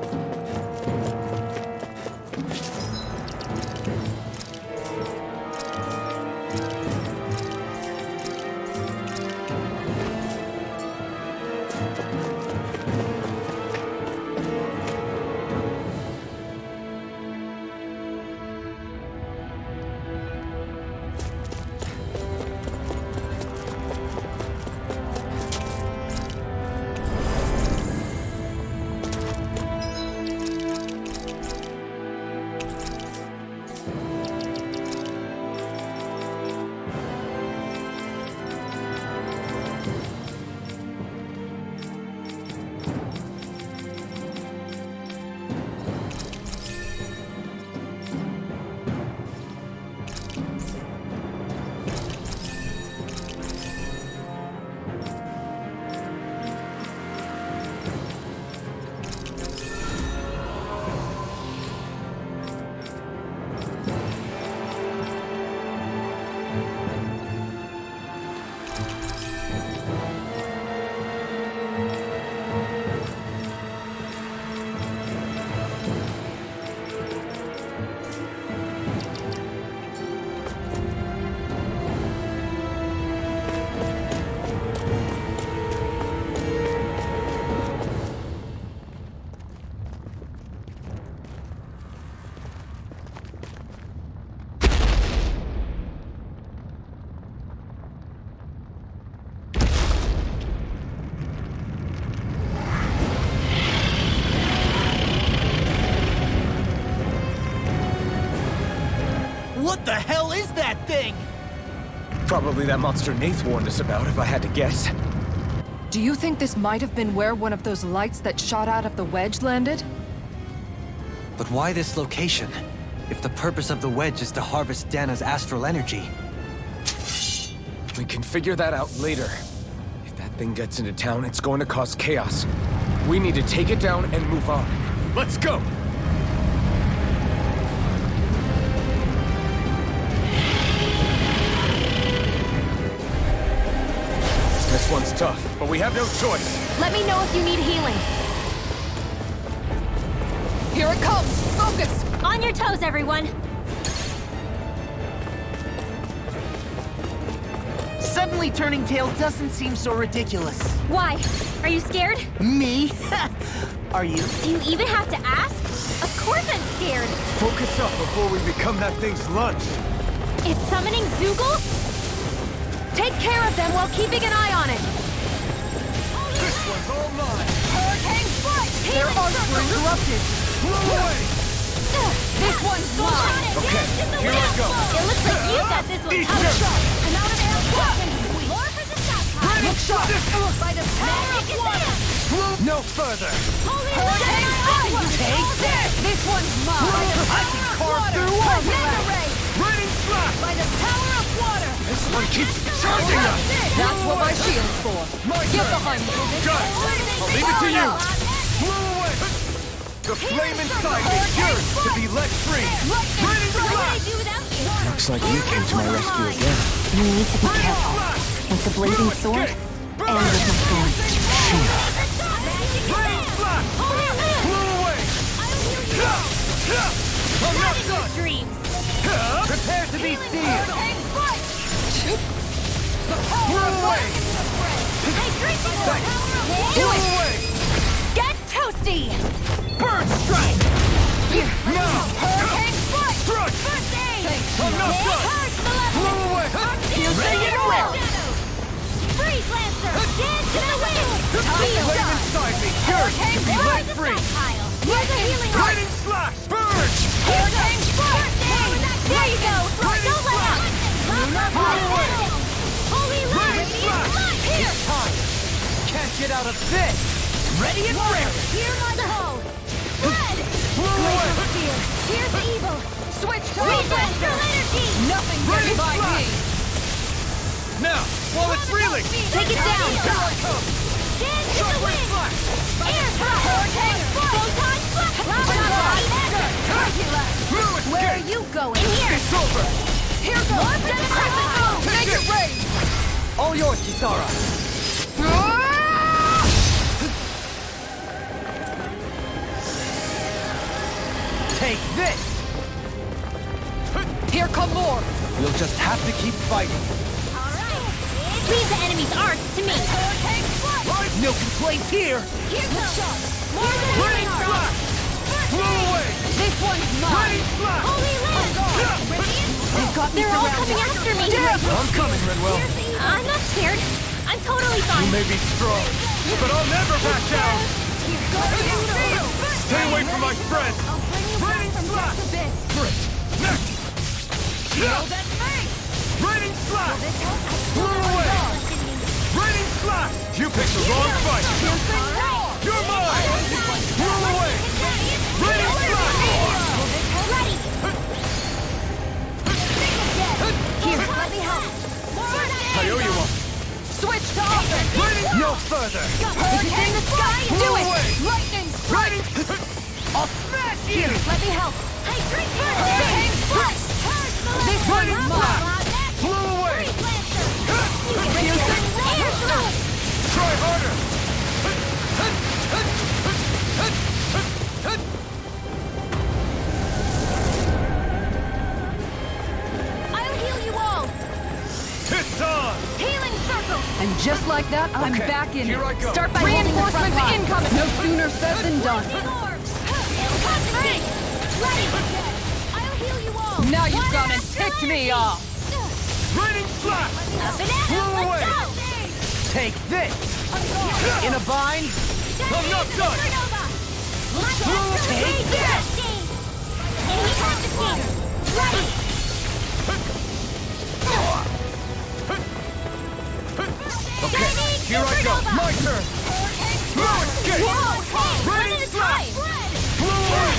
What the hell is that thing? Probably that monster Nath warned us about, if I had to guess. Do you think this might have been where one of those lights that shot out of the wedge landed? But why this location? If the purpose of the wedge is to harvest Dana's astral energy. We can figure that out later. If that thing gets into town, it's going to cause chaos. We need to take it down and move on. Let's go! This one's tough, but we have no choice. Let me know if you need healing. Here it comes! Focus! On your toes, everyone! Suddenly turning tail doesn't seem so ridiculous. Why? Are you scared? Me? Are you? Do you even have to ask? Of course I'm scared! Focus up before we become that thing's lunch. It's summoning Zoogle? Take care of them while keeping an eye on it! This one's all mine. Hurricane strike! Their arts were interrupted. Blow away! This one's mine! Okay, here I go. It looks like you got this one Eat covered. this! An out-of-air weapon! More for the shot time! Look shot! By the power of water! No further! Holy Hurricane strike! Take this! This one's mine! I can carve through armor! Mega ray! Raining flash! By the power of water! This one keeps charging us! That's what my shield's for! My Get turn. behind me! Got it! I'll leave it to you! Blow away! The flame inside is yours to be let free! Raining What would I flash! do without you? Looks like you came to my rescue again. You need to be careful. With the blazing sword, and with my sword. Raining flash! Blow away! I'm not Not in your done! dreams! Prepare to be sealed! Blow away! Hydration orb! Blow away! Get toasty! Bird strike! No! Hurricane foot! Thrust! First aid! I'm not done! Purge malevolence! Blow away! Ready and will! Freeze Lancer! Dance to the wind! Flame inside me! Yours to be let free! Here's a healing heart! Lightning slash! Burn! Hurricane foot! There you go! Don't let up! Blow away! Holy light! Here! It's time! Can't get out of this! Ready and ready! Hear my call! Red! Blow away! Here's evil! Switch to Freeze Lancer energy! Nothing Ready, gets by me! slash! Now, while it's reeling! Take it down! Here I come! Dance to the wind! Slash! Air thrust! Hurricane foot! Photon foot! Where are you going? In here! It's over! Here goes! Take it! All yours, Kisara. Take this! Here come more! We'll just have to keep fighting. Leave the enemy's arts to me! Hurricane foot! No complaints here! Here goes! More than a Lightning healing heart! slash! Blow away! This one's mine! Lightning slash! Holy Land! They've got me They're all surrounded. coming after me! I'm coming, Renwell. I'm not scared. I'm totally You fine. may be strong, but I'll never back down! Stay away from my friend! Lightning slash! Great! Next! Lightning slash! Blow away! Lightning slash! You picked the wrong fight! You're mine! Blow away! Lightning slash! Here, let me help. I owe you one! Switch to offense! Lightning! No further! If it's in the sky, do Blow it! away! Lightning! Lightning! I'll smash you! Let me help! Hurricane foot! This one's mine! Blow away! Air thrust! Try harder! I'll heal you all! It's on! Healing circle! And just like that, I'm Okay, back in here it. I go. Start by reinforcements incoming! No sooner said than done. Orbs! Concentrate! Ready! I'll heal you all! Now you've gone and ticked me off! Lightning slash! Up and at 'em, Blow away! let's go! Take this! In a bind? I'm not done! Take this! Ready! Okay, here I go! My turn! No escape! Lightning slash! Blow away!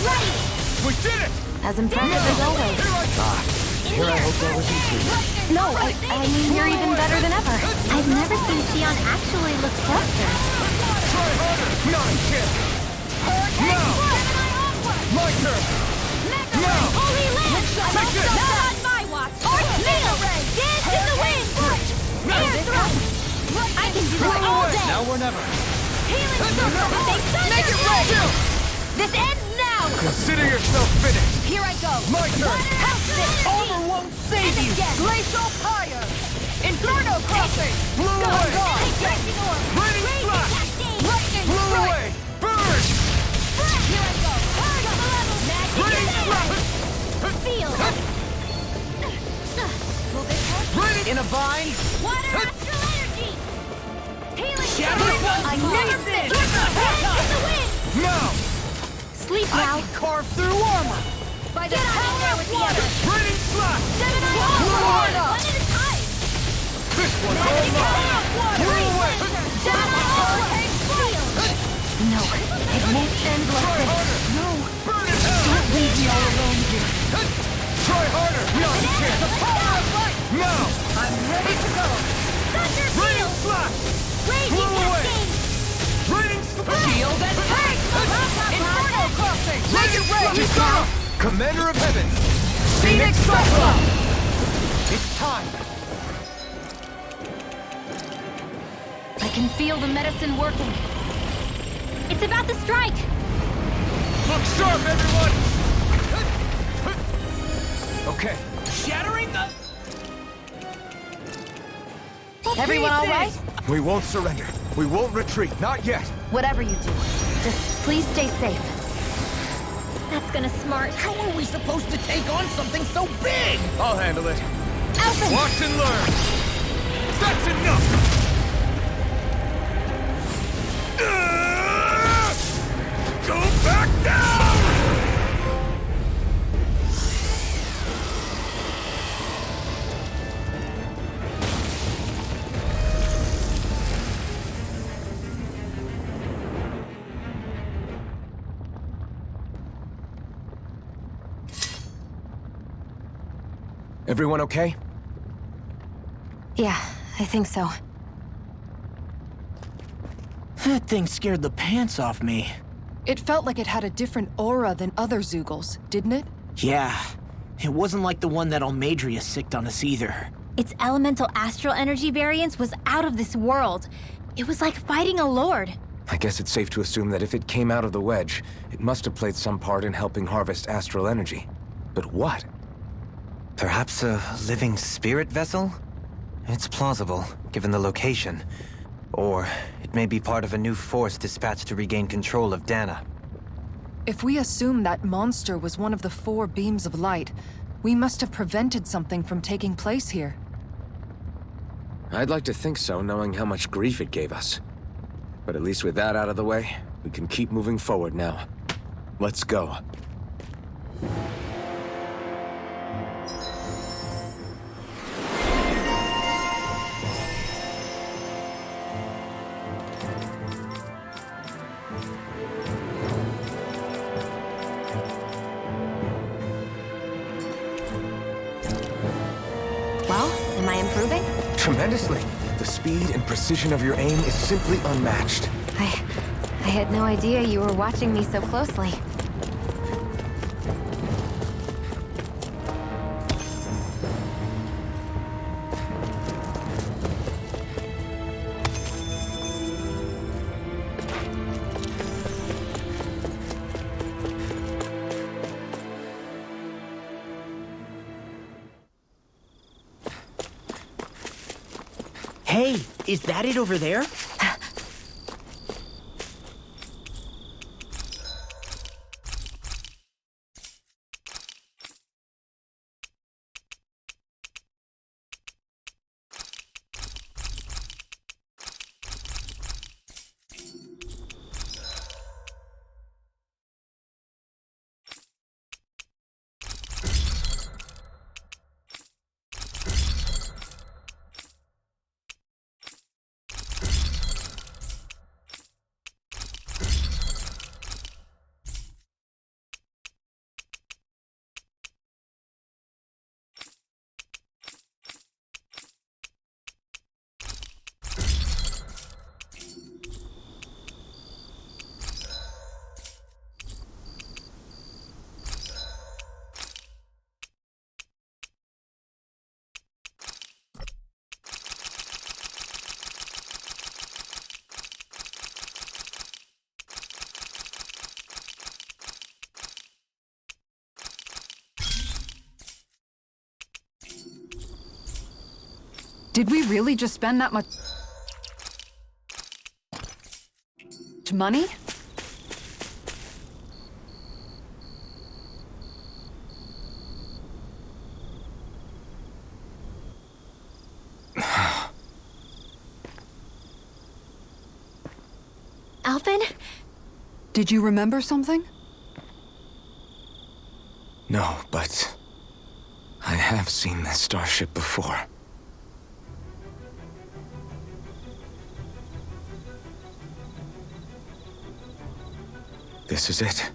Ready! We did it! As impressive as always. Here I hope that was easy. No, I mean, you're even better than ever. I've never seen Sion actually look flustered. Try harder! Not a chance! Now! My turn! Now! Holy Land! Take this! Not on my watch! Nail! Dance in the wind! Air thrust! I can do this all day! Now or never. Healing circle! Make it Chill! This ends now! Consider yourself finished! Here I go! My turn! Armor won't save you! Glacial fire! Inferno crossing! Blow away! Hydration orb! Lightning slash! Lightning Blow strike! away! Burn! Here I go! Purge malevolence! Lightning Magic slash! Seal! Lightning! In a bind? Water astral energy! Healing Shadow circle! I Never made miss! Dance in the wind! Now! Sleep now! Carve through armor! By the power with the others! Lightning slash! Blow away! One at a time! This one's all mine! Blow away! No, it won't end like Try this. harder! No! Burn it out! Don't leave me all alone here. Try harder! Not a chance! Now! I'm ready to go! Lightning slash! Blow away! Lightning slash! Shield and tank! Inferno crossing! Make it ready! Commander of Heaven! Phoenix Cyclone! It's time! I can feel the medicine working. It's about to strike! Look sharp, everyone! Okay. Shattering the... Everyone all right? We won't surrender. We won't retreat. Not yet. Whatever you do, just please stay safe. That's gonna smart. How are we supposed to take on something so big? I'll handle it. Alpha! Watch and learn! That's enough! Go back down! Everyone okay? Yeah, I think so. That thing scared the pants off me. It felt like it had a different aura than other Zeugles, didn't it? Yeah, it wasn't like the one that Almadria sicked on us either. Its elemental astral energy variance was out of this world. It was like fighting a lord. I guess it's safe to assume that if it came out of the wedge, it must have played some part in helping harvest astral energy. But what? Perhaps a living spirit vessel? It's plausible, given the location. Or it may be part of a new force dispatched to regain control of Dana. If we assume that monster was one of the 4 beams of light, we must have prevented something from taking place here. I'd like to think so, knowing how much grief it gave us. But at least with that out of the way, we can keep moving forward now. Let's go. Well, am I improving? Tremendously. The speed and precision of your aim is simply unmatched. I had no idea you were watching me so closely. Hey, is that it over there? Did we really just spend that much money? Alvin? Did you remember something? No, but I have seen this starship before. This is it.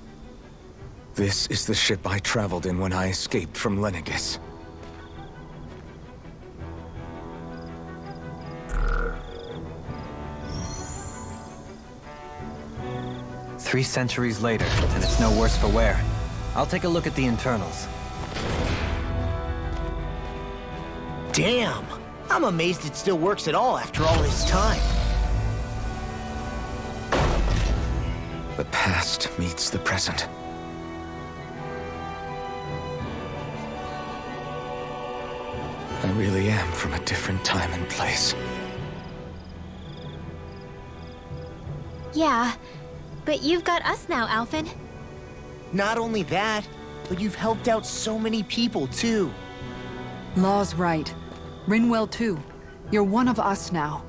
This is the ship I traveled in when I escaped from Lenegis. Three centuries later, and it's no worse for wear. I'll take a look at the internals. Damn! I'm amazed it still works at all after all this time. The past meets the present. I really am from a different time and place. Yeah, but you've got us now, Alphen. Not only that, but you've helped out so many people, too. Law's right. Rinwell too. You're one of us now.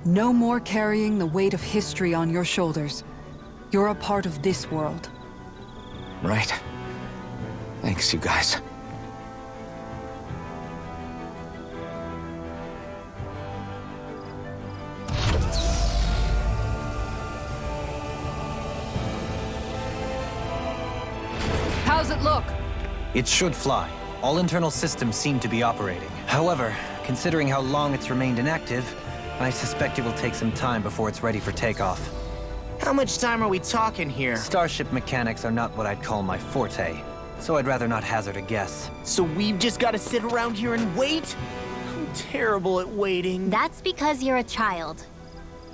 No more carrying the weight of history on your shoulders. You're a part of this world. Right. Thanks, you guys. How's it look? It should fly. All internal systems seem to be operating. However, considering how long it's remained inactive, I suspect it will take some time before it's ready for takeoff. How much time are we talking here? Starship mechanics are not what I'd call my forte, so I'd rather not hazard a guess. So we've just got to sit around here and wait? I'm terrible at waiting. That's because you're a child.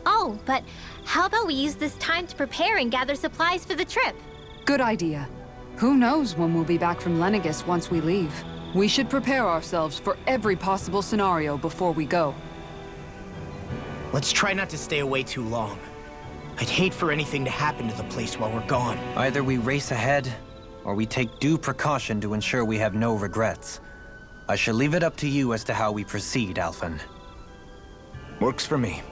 Oh, but how about we use this time to prepare and gather supplies for the trip? Good idea. Who knows when we'll be back from Lenegis once we leave? We should prepare ourselves for every possible scenario before we go. Let's try not to stay away too long. I'd hate for anything to happen to the place while we're gone. Either we race ahead, or we take due precaution to ensure we have no regrets. I shall leave it up to you as to how we proceed, Alphen. Works for me.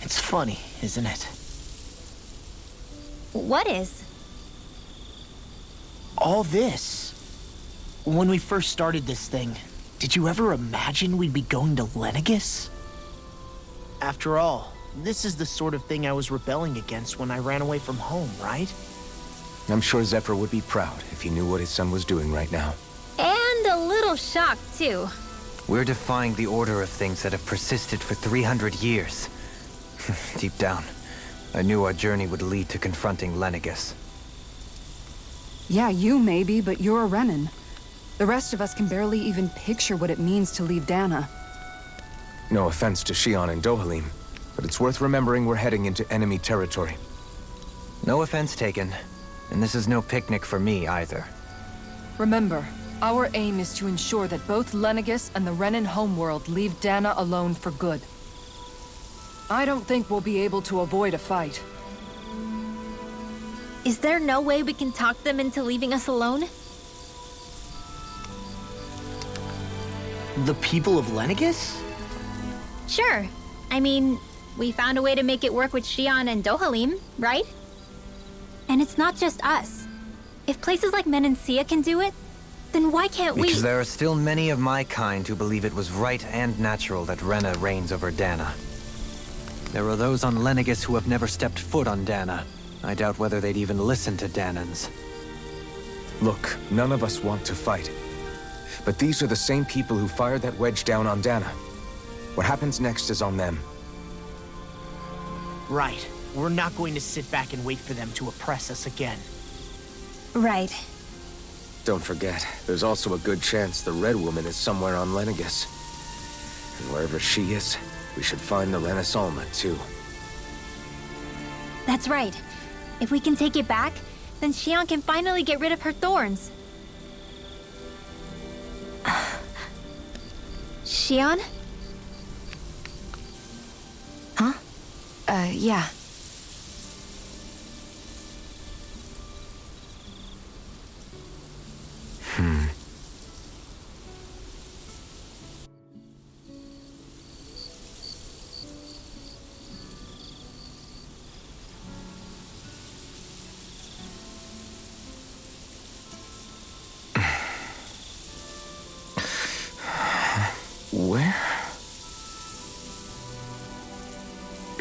It's funny, isn't it? What is? All this. When we first started this thing, did you ever imagine we'd be going to Lenegis? After all, this is the sort of thing I was rebelling against when I ran away from home, right? I'm sure Zephyr would be proud if he knew what his son was doing right now. And a little shocked, too. We're defying the order of things that have persisted for 300 years. Deep down, I knew our journey would lead to confronting Lenegis. Yeah, you maybe, but you're a Renan. The rest of us can barely even picture what it means to leave Dana. No offense to Shion and Dohalim, but it's worth remembering we're heading into enemy territory. No offense taken, and this is no picnic for me either. Remember, our aim is to ensure that both Lenegis and the Renan homeworld leave Dana alone for good. I don't think we'll be able to avoid a fight. Is there no way we can talk them into leaving us alone? The people of Lenegis? Sure. I mean, we found a way to make it work with Shion and Dohalim, right? And it's not just us. If places like Menancia can do it, then why can't we? Because there are still many of my kind who believe it was right and natural that Rena reigns over Dana. There are those on Lenegis who have never stepped foot on Dana. I doubt whether they'd even listen to Danans. Look, none of us want to fight. But these are the same people who fired that wedge down on Dana. What happens next is on them. Right. We're not going to sit back and wait for them to oppress us again. Right. Don't forget, there's also a good chance the Red Woman is somewhere on Lenegis. And wherever she is, we should find the Renaissance too. That's right. If we can take it back, then Shion can finally get rid of her thorns. Shion? Huh? Yeah.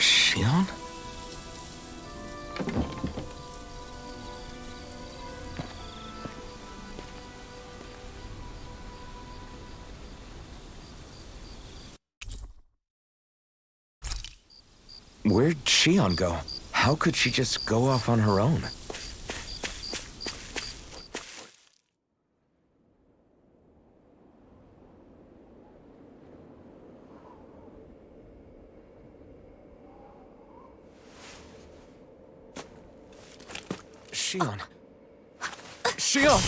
Shion? Where'd Shion go? How could she just go off on her own? Shion. Shion!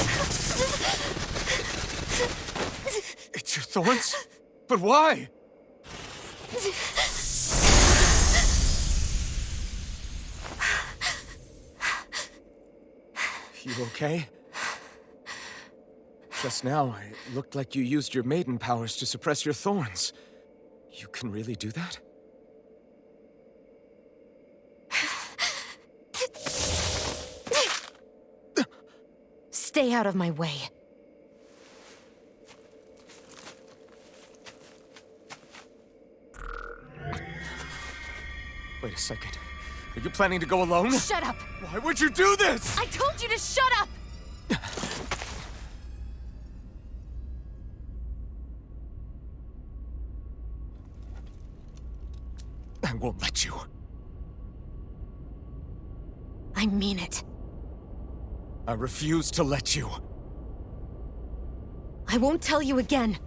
It's your thorns? But why? You okay? Just now, it looked like you used your maiden powers to suppress your thorns. You can really do that? Stay out of my way. Wait a second. Are you planning to go alone? Shut up! Why would you do this? I told you to shut up! I won't let you. I mean it. I refuse to let you. I won't tell you again.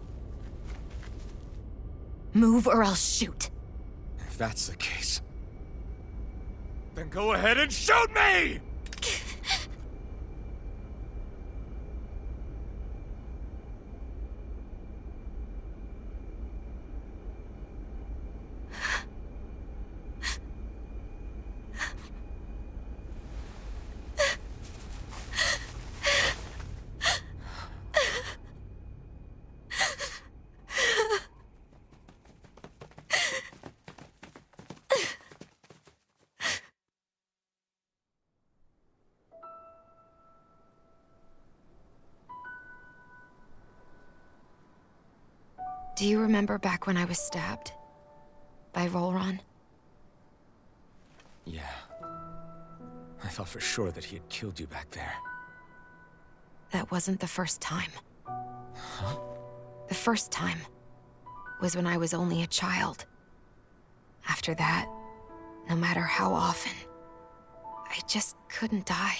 Move or I'll shoot. If that's the case, then go ahead and shoot me! Do you remember back when I was stabbed? By Volron? Yeah. I thought for sure that he had killed you back there. That wasn't the first time. Huh? The first time was when I was only a child. After that, no matter how often, I just couldn't die.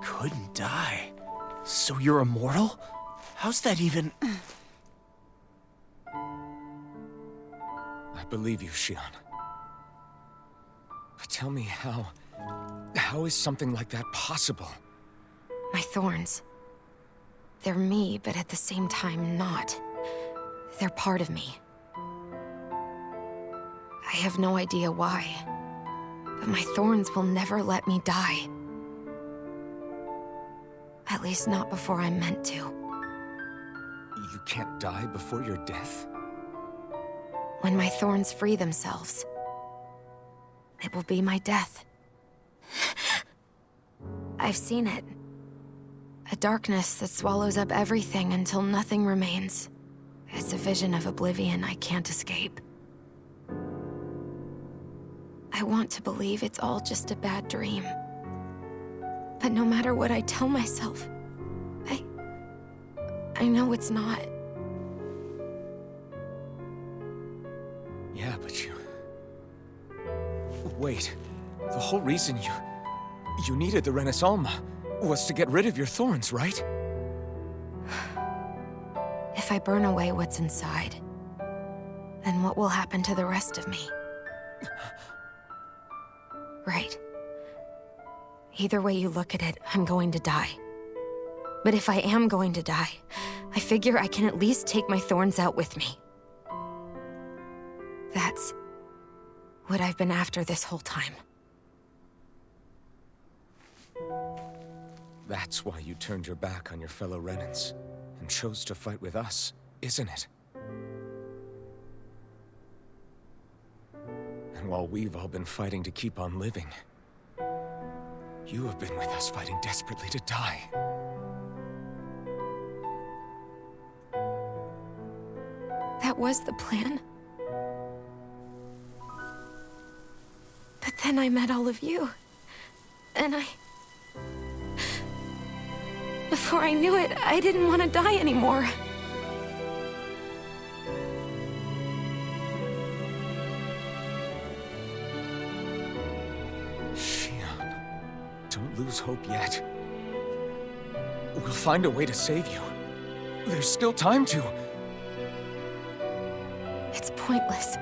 Couldn't die? So you're immortal? How's that even... I believe you, Shion. But tell me how is something like that possible? My thorns. They're me, but at the same time not. They're part of me. I have no idea why, but my thorns will never let me die. At least not before I'm meant to. You can't die before your death? When my thorns free themselves, it will be my death. I've seen it. A darkness that swallows up everything until nothing remains. It's a vision of oblivion I can't escape. I want to believe it's all just a bad dream. But no matter what I tell myself, I know it's not. Yeah, but you... Wait. The whole reason you needed the Renaissance was to get rid of your thorns, right? If I burn away what's inside, then what will happen to the rest of me? Right. Either way you look at it, I'm going to die. But if I am going to die, I figure I can at least take my thorns out with me. That's what I've been after this whole time. That's why you turned your back on your fellow Renans and chose to fight with us, isn't it? And while we've all been fighting to keep on living, you have been with us fighting desperately to die. That was the plan? then I met all of you. And before I knew it, I didn't want to die anymore. Shion, don't lose hope yet. We'll find a way to save you. There's still time to. It's pointless.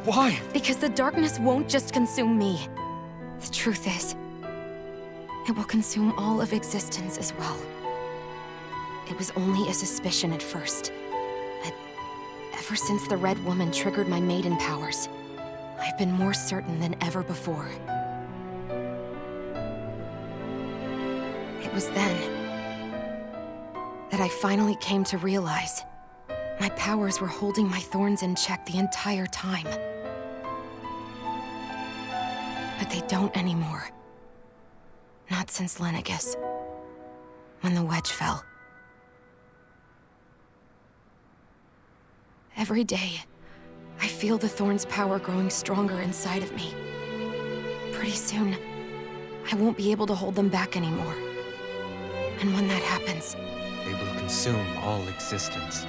Why? Because the darkness won't just consume me. The truth is, it will consume all of existence as well. It was only a suspicion at first, but ever since the Red Woman triggered my maiden powers, I've been more certain than ever before. It was then that I finally came to realize my powers were holding my thorns in check the entire time. But they don't anymore. Not since Lenegis, when the wedge fell. Every day, I feel the thorn's power growing stronger inside of me. Pretty soon, I won't be able to hold them back anymore. And when that happens, They will consume all existence.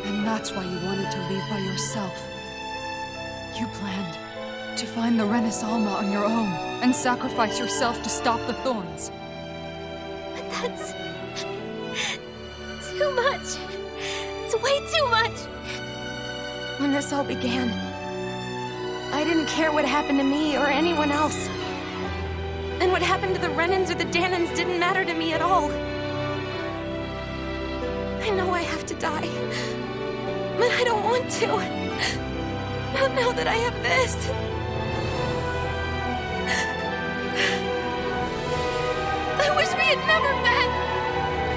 And that's why you wanted to leave by yourself. You planned to find the Renis Alma on your own and sacrifice yourself to stop the thorns. But that's... too much. It's way too much. when this all began, I didn't care what happened to me or anyone else. And what happened to the Renans or the Danans didn't matter to me at all. I know I have to die, but I don't want to. Not now that I have this. I wish we had never met.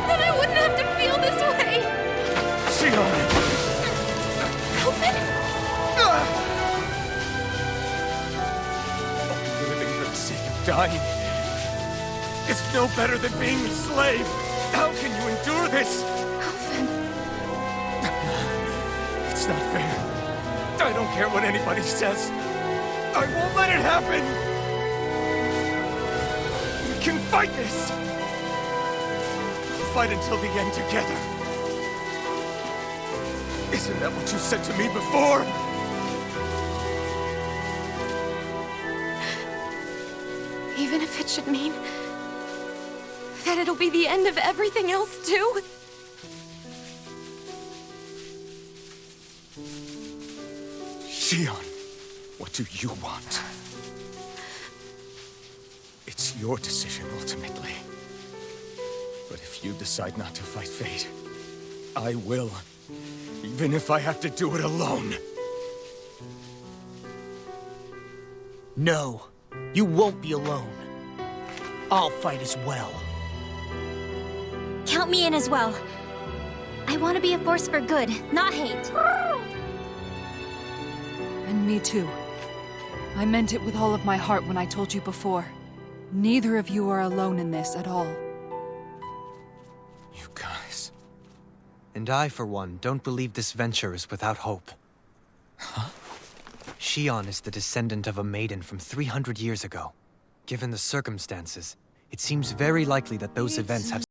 Then I wouldn't have to feel this way. Shion! Alvin? Living for the sake of dying is no better than being a slave. How can you endure this? Alvin. It's not fair. I don't care what anybody says. I won't let it happen. We can fight this. Fight until the end together. Isn't that what you said to me before? Even if it should mean that it'll be the end of everything else, too? Shion, what do you want? It's your decision, ultimately. But if you decide not to fight fate, I will. Even if I have to do it alone. No, you won't be alone. I'll fight as well. Count me in as well. I want to be a force for good, not hate. And me too. I meant it with all of my heart when I told you before. Neither of you are alone in this at all. You guys... And I, for one, don't believe this venture is without hope. Huh? Shion is the descendant of a maiden from 300 years ago. Given the circumstances, it seems very likely that those events have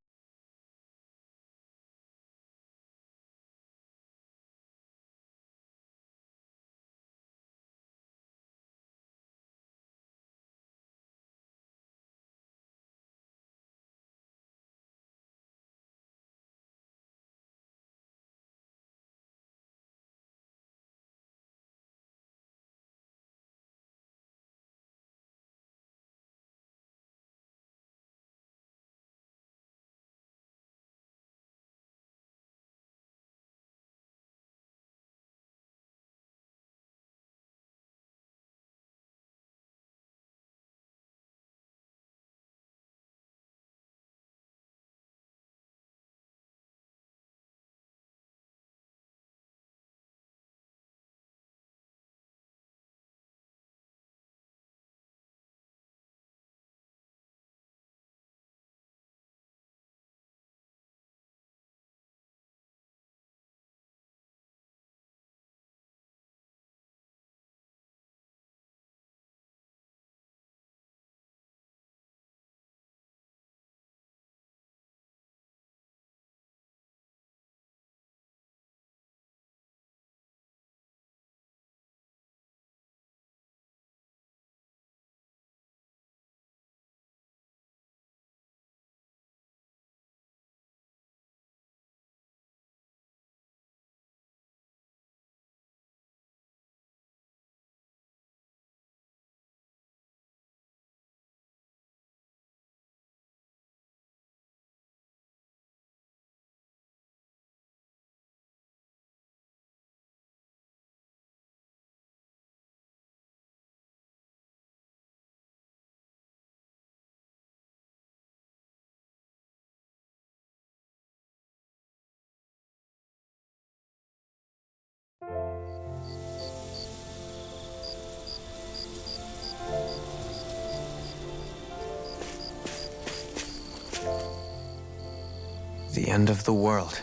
The end of the world.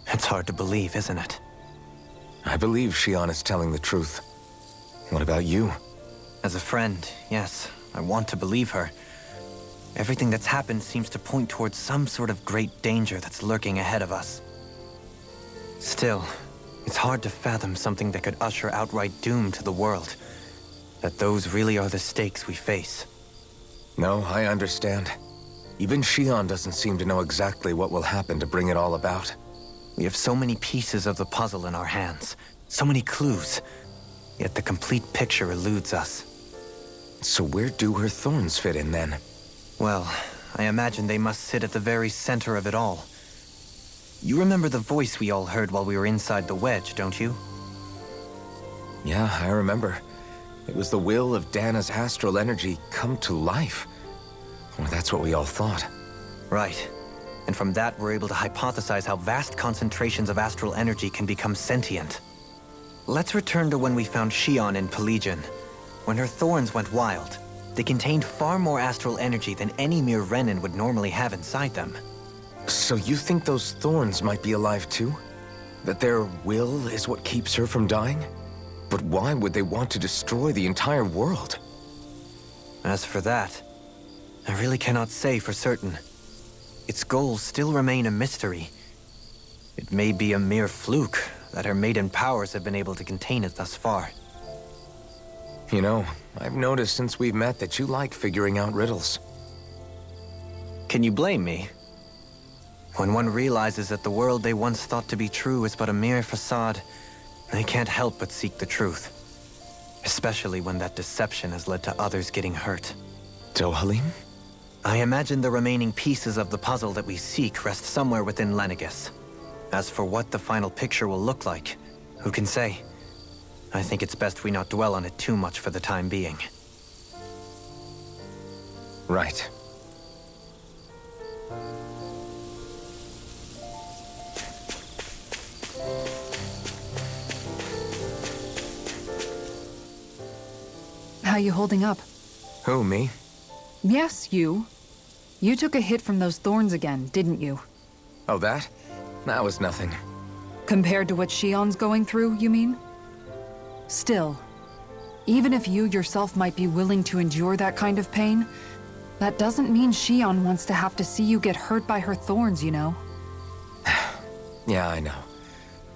It's hard to believe, isn't it? I believe Shion is telling the truth. What about you? As a friend, yes, I want to believe her. Everything that's happened seems to point towards some sort of great danger that's lurking ahead of us. Still, it's hard to fathom something that could usher outright doom to the world. That those really are the stakes we face. No, I understand. Even Shion doesn't seem to know exactly what will happen to bring it all about. We have so many pieces of the puzzle in our hands, so many clues, yet the complete picture eludes us. So where do her thorns fit in then? Well, I imagine they must sit at the very center of it all. You remember the voice we all heard while we were inside the wedge, don't you? Yeah, I remember. It was the will of Dana's astral energy come to life. Or that's what we all thought. Right. And from that, we're able to hypothesize how vast concentrations of astral energy can become sentient. Let's return to when we found Shion in Pelagian. When her thorns went wild, they contained far more astral energy than any mere Renin would normally have inside them. So you think those thorns might be alive too? That their will is what keeps her from dying? But why would they want to destroy the entire world? As for that, I really cannot say for certain. Its goals still remain a mystery. It may be a mere fluke that her maiden powers have been able to contain it thus far. You know, I've noticed since we've met that you like figuring out riddles. Can you blame me? When one realizes that the world they once thought to be true is but a mere facade, they can't help but seek the truth. Especially when that deception has led to others getting hurt. Dohalim? I imagine the remaining pieces of the puzzle that we seek rest somewhere within Lenegis. As for what the final picture will look like, who can say? I think it's best we not dwell on it too much for the time being. Right. How you holding up? Who, me? Yes, you. You took a hit from those thorns again, didn't you? Oh, that? That was nothing. Compared to what Shion's going through, you mean? Still, even if you yourself might be willing to endure that kind of pain, that doesn't mean Shion wants to have to see you get hurt by her thorns, you know? Yeah, I know.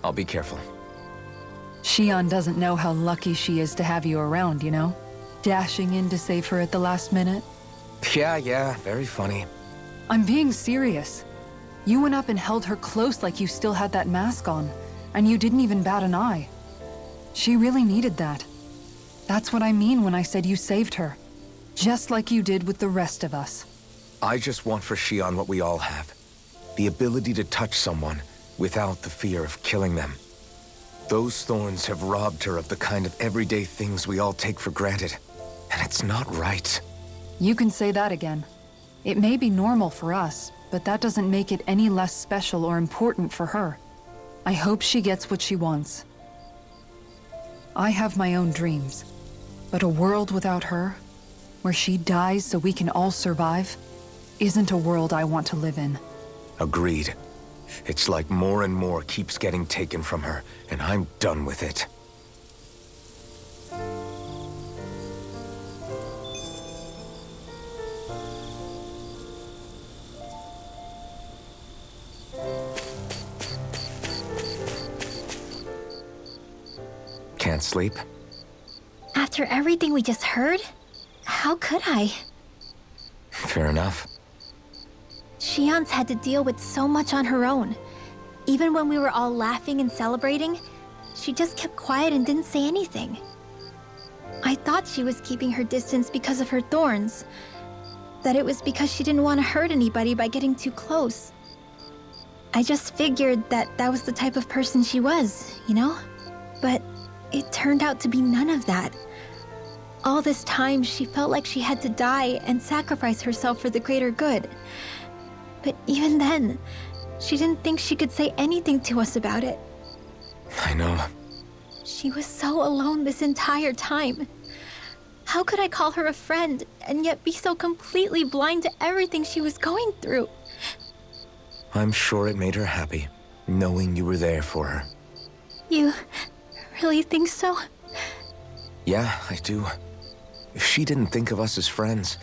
I'll be careful. Shion doesn't know how lucky she is to have you around, you know? Dashing in to save her at the last minute. Yeah, very funny. I'm being serious. You went up and held her close like you still had that mask on, and you didn't even bat an eye. She really needed that. That's what I mean when I said you saved her. Just like you did with the rest of us. I just want for Shion what we all have. The ability to touch someone without the fear of killing them. Those thorns have robbed her of the kind of everyday things we all take for granted. And it's not right. You can say that again. It may be normal for us, but that doesn't make it any less special or important for her. I hope she gets what she wants. I have my own dreams, but a world without her, where she dies so we can all survive, isn't a world I want to live in. Agreed. It's like more and more keeps getting taken from her, and I'm done with it. Can't sleep? After everything we just heard? How could I? Fair enough. Shion's had to deal with so much on her own. Even when we were all laughing and celebrating, she just kept quiet and didn't say anything. I thought she was keeping her distance because of her thorns. That it was because she didn't want to hurt anybody by getting too close. I just figured that that was the type of person she was, you know? But it turned out to be none of that. All this time, she felt like she had to die and sacrifice herself for the greater good. But even then, she didn't think she could say anything to us about it. I know. She was so alone this entire time. How could I call her a friend and yet be so completely blind to everything she was going through? I'm sure it made her happy, knowing you were there for her. You really think so? Yeah, I do. If she didn't think of us as friends,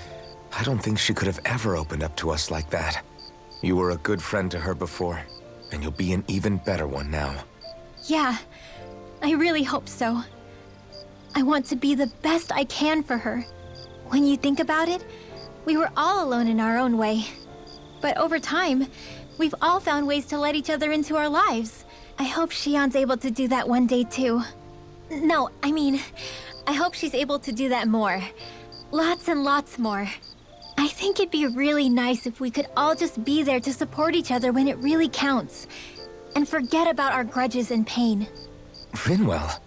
I don't think she could have ever opened up to us like that. You were a good friend to her before, and you'll be an even better one now. Yeah, I really hope so. I want to be the best I can for her. When you think about it, we were all alone in our own way. But over time, we've all found ways to let each other into our lives. I hope Shion's able to do that one day too. No, I mean, I hope she's able to do that more. Lots and lots more. I think it'd be really nice if we could all just be there to support each other when it really counts. And forget about our grudges and pain. Rinwell.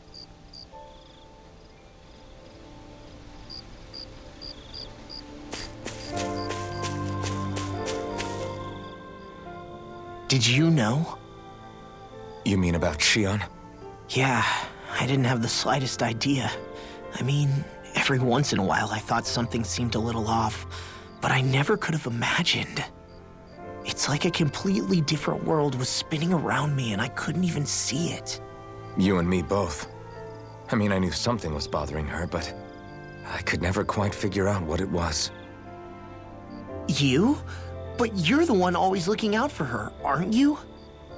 Did you know? You mean about Shion? Yeah, I didn't have the slightest idea. I mean, every once in a while I thought something seemed a little off, but I never could have imagined. It's like a completely different world was spinning around me and I couldn't even see it. You and me both. I mean, I knew something was bothering her, but I could never quite figure out what it was. You? But you're the one always looking out for her, aren't you?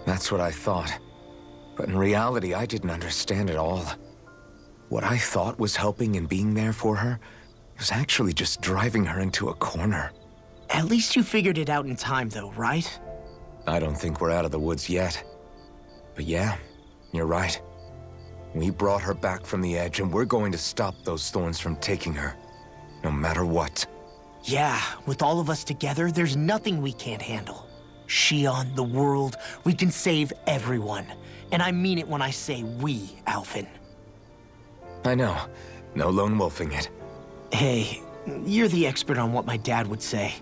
That's what I thought. But in reality, I didn't understand it all. What I thought was helping and being there for her was actually just driving her into a corner. At least you figured it out in time, though, right? I don't think we're out of the woods yet. But yeah, you're right. We brought her back from the edge, and we're going to stop those thorns from taking her, no matter what. Yeah, with all of us together, there's nothing we can't handle. Shion, the world, we can save everyone. And I mean it when I say we, Alphen. I know. No lone wolfing it. Hey, you're the expert on what my dad would say.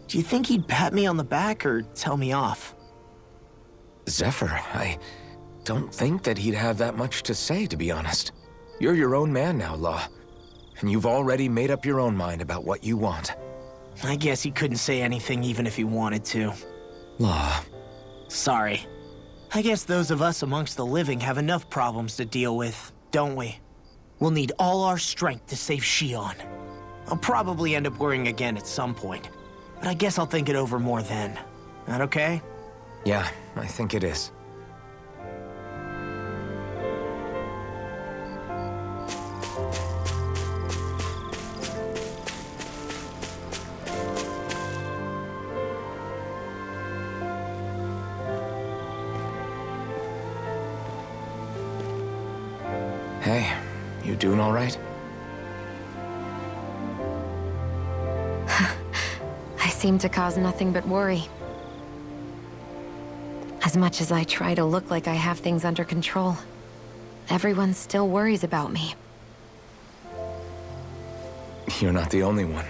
Do you think he'd pat me on the back or tell me off? Zephyr, I don't think that he'd have that much to say, to be honest. You're your own man now, Law. And you've already made up your own mind about what you want. I guess he couldn't say anything even if he wanted to. Law. Sorry. I guess those of us amongst the living have enough problems to deal with, don't we? We'll need all our strength to save Shion. I'll probably end up worrying again at some point, but I guess I'll think it over more then. That okay? Yeah, I think it is. Hey, you doing all right? I seem to cause nothing but worry. As much as I try to look like I have things under control, everyone still worries about me. You're not the only one.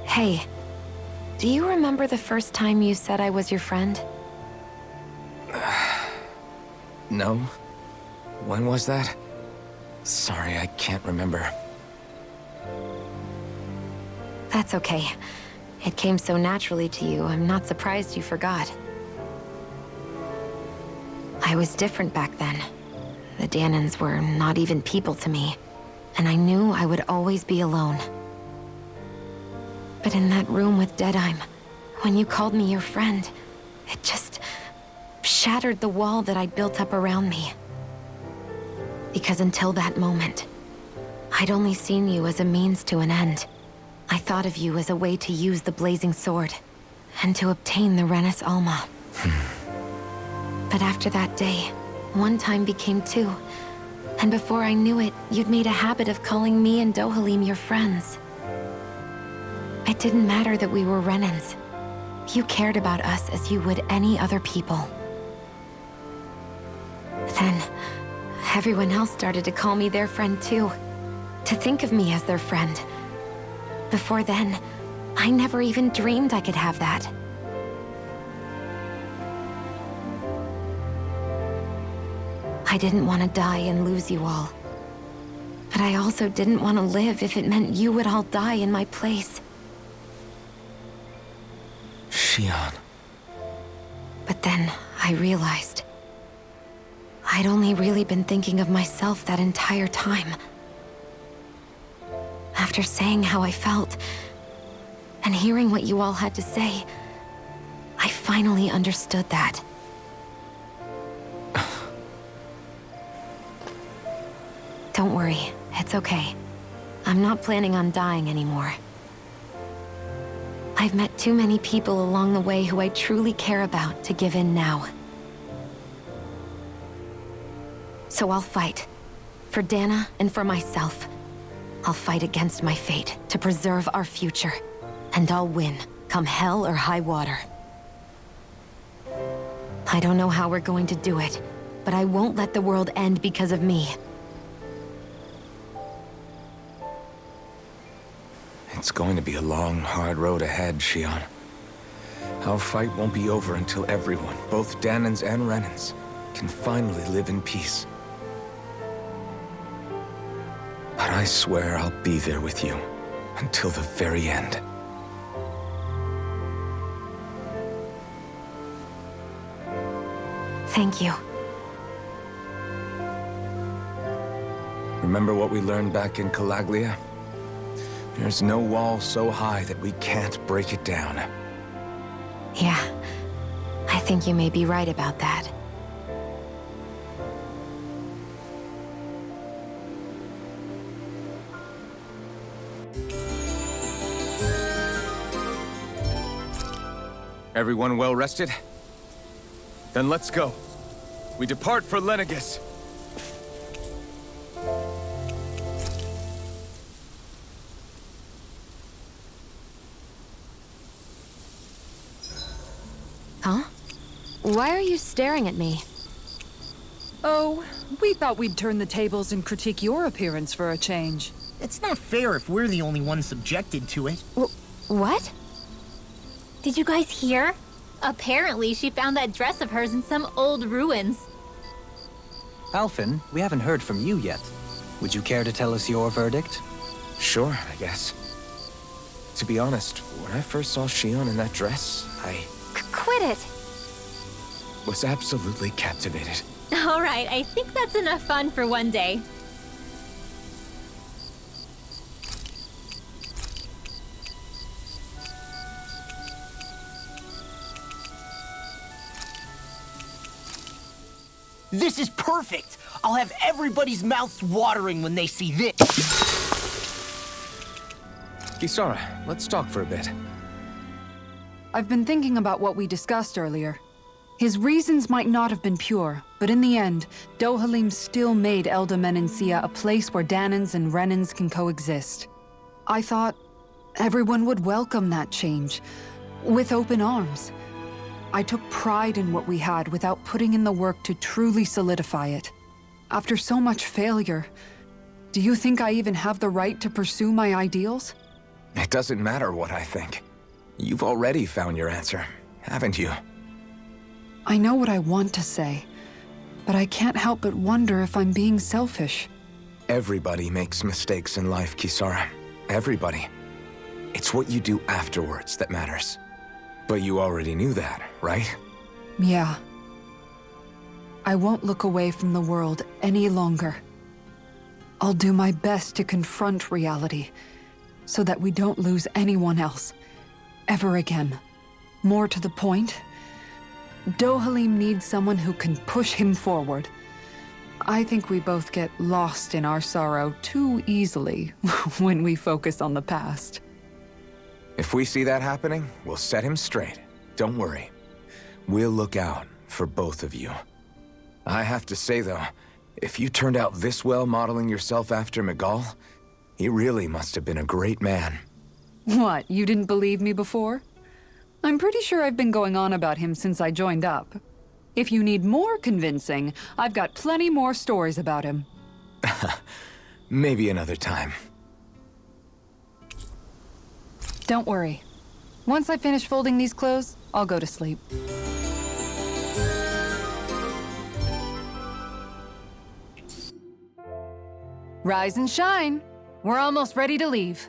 Hey, do you remember the first time you said I was your friend? No? When was that? Sorry, I can't remember. That's okay. It came so naturally to you, I'm not surprised you forgot. I was different back then. The Danans were not even people to me, and I knew I would always be alone. But in that room with Deadime, when you called me your friend, it just shattered the wall that I'd built up around me. Because until that moment, I'd only seen you as a means to an end. I thought of you as a way to use the blazing sword, and to obtain the Renis Alma. But after that day, one time became two, and before I knew it, you'd made a habit of calling me and Dohalim your friends. It didn't matter that we were Renans. You cared about us as you would any other people. Then, everyone else started to call me their friend too. To think of me as their friend. Before then, I never even dreamed I could have that. I didn't want to die and lose you all. But I also didn't want to live if it meant you would all die in my place. Shion. But then I realized I'd only really been thinking of myself that entire time. After saying how I felt, and hearing what you all had to say, I finally understood that. Don't worry, it's okay. I'm not planning on dying anymore. I've met too many people along the way who I truly care about to give in now. So I'll fight. For Dana and for myself. I'll fight against my fate to preserve our future. And I'll win, come hell or high water. I don't know how we're going to do it, but I won't let the world end because of me. It's going to be a long, hard road ahead, Shion. Our fight won't be over until everyone, both Danans and Renans, can finally live in peace. But I swear I'll be there with you until the very end. Thank you. Remember what we learned back in Calaglia? There's no wall so high that we can't break it down. Yeah, I think you may be right about that. Everyone well rested? Then let's go. We depart for Lenegis. Huh? Why are you staring at me? Oh, we thought we'd turn the tables and critique your appearance for a change. It's not fair if we're the only ones subjected to it. What? Did you guys hear? Apparently, she found that dress of hers in some old ruins. Alphen, we haven't heard from you yet. Would you care to tell us your verdict? Sure, I guess. To be honest, when I first saw Shion in that dress, I Quit it! was absolutely captivated. All right, I think that's enough fun for one day. This is perfect! I'll have everybody's mouths watering when they see this. Kisara, let's talk for a bit. I've been thinking about what we discussed earlier. His reasons might not have been pure, but in the end, Dohalim still made Elda Menancia a place where Danans and Renans can coexist. I thought everyone would welcome that change, with open arms. I took pride in what we had without putting in the work to truly solidify it. After so much failure, do you think I even have the right to pursue my ideals? It doesn't matter what I think. You've already found your answer, haven't you? I know what I want to say, but I can't help but wonder if I'm being selfish. Everybody makes mistakes in life, Kisara. Everybody. It's what you do afterwards that matters. But you already knew that, right? Yeah. I won't look away from the world any longer. I'll do my best to confront reality, so that we don't lose anyone else, ever again. More to the point, Dohalim needs someone who can push him forward. I think we both get lost in our sorrow too easily when we focus on the past. If we see that happening, we'll set him straight. Don't worry. We'll look out for both of you. I have to say, though, if you turned out this well modeling yourself after Miguel, he really must have been a great man. What, you didn't believe me before? I'm pretty sure I've been going on about him since I joined up. If you need more convincing, I've got plenty more stories about him. Maybe another time. Don't worry. Once I finish folding these clothes, I'll go to sleep. Rise and shine. We're almost ready to leave.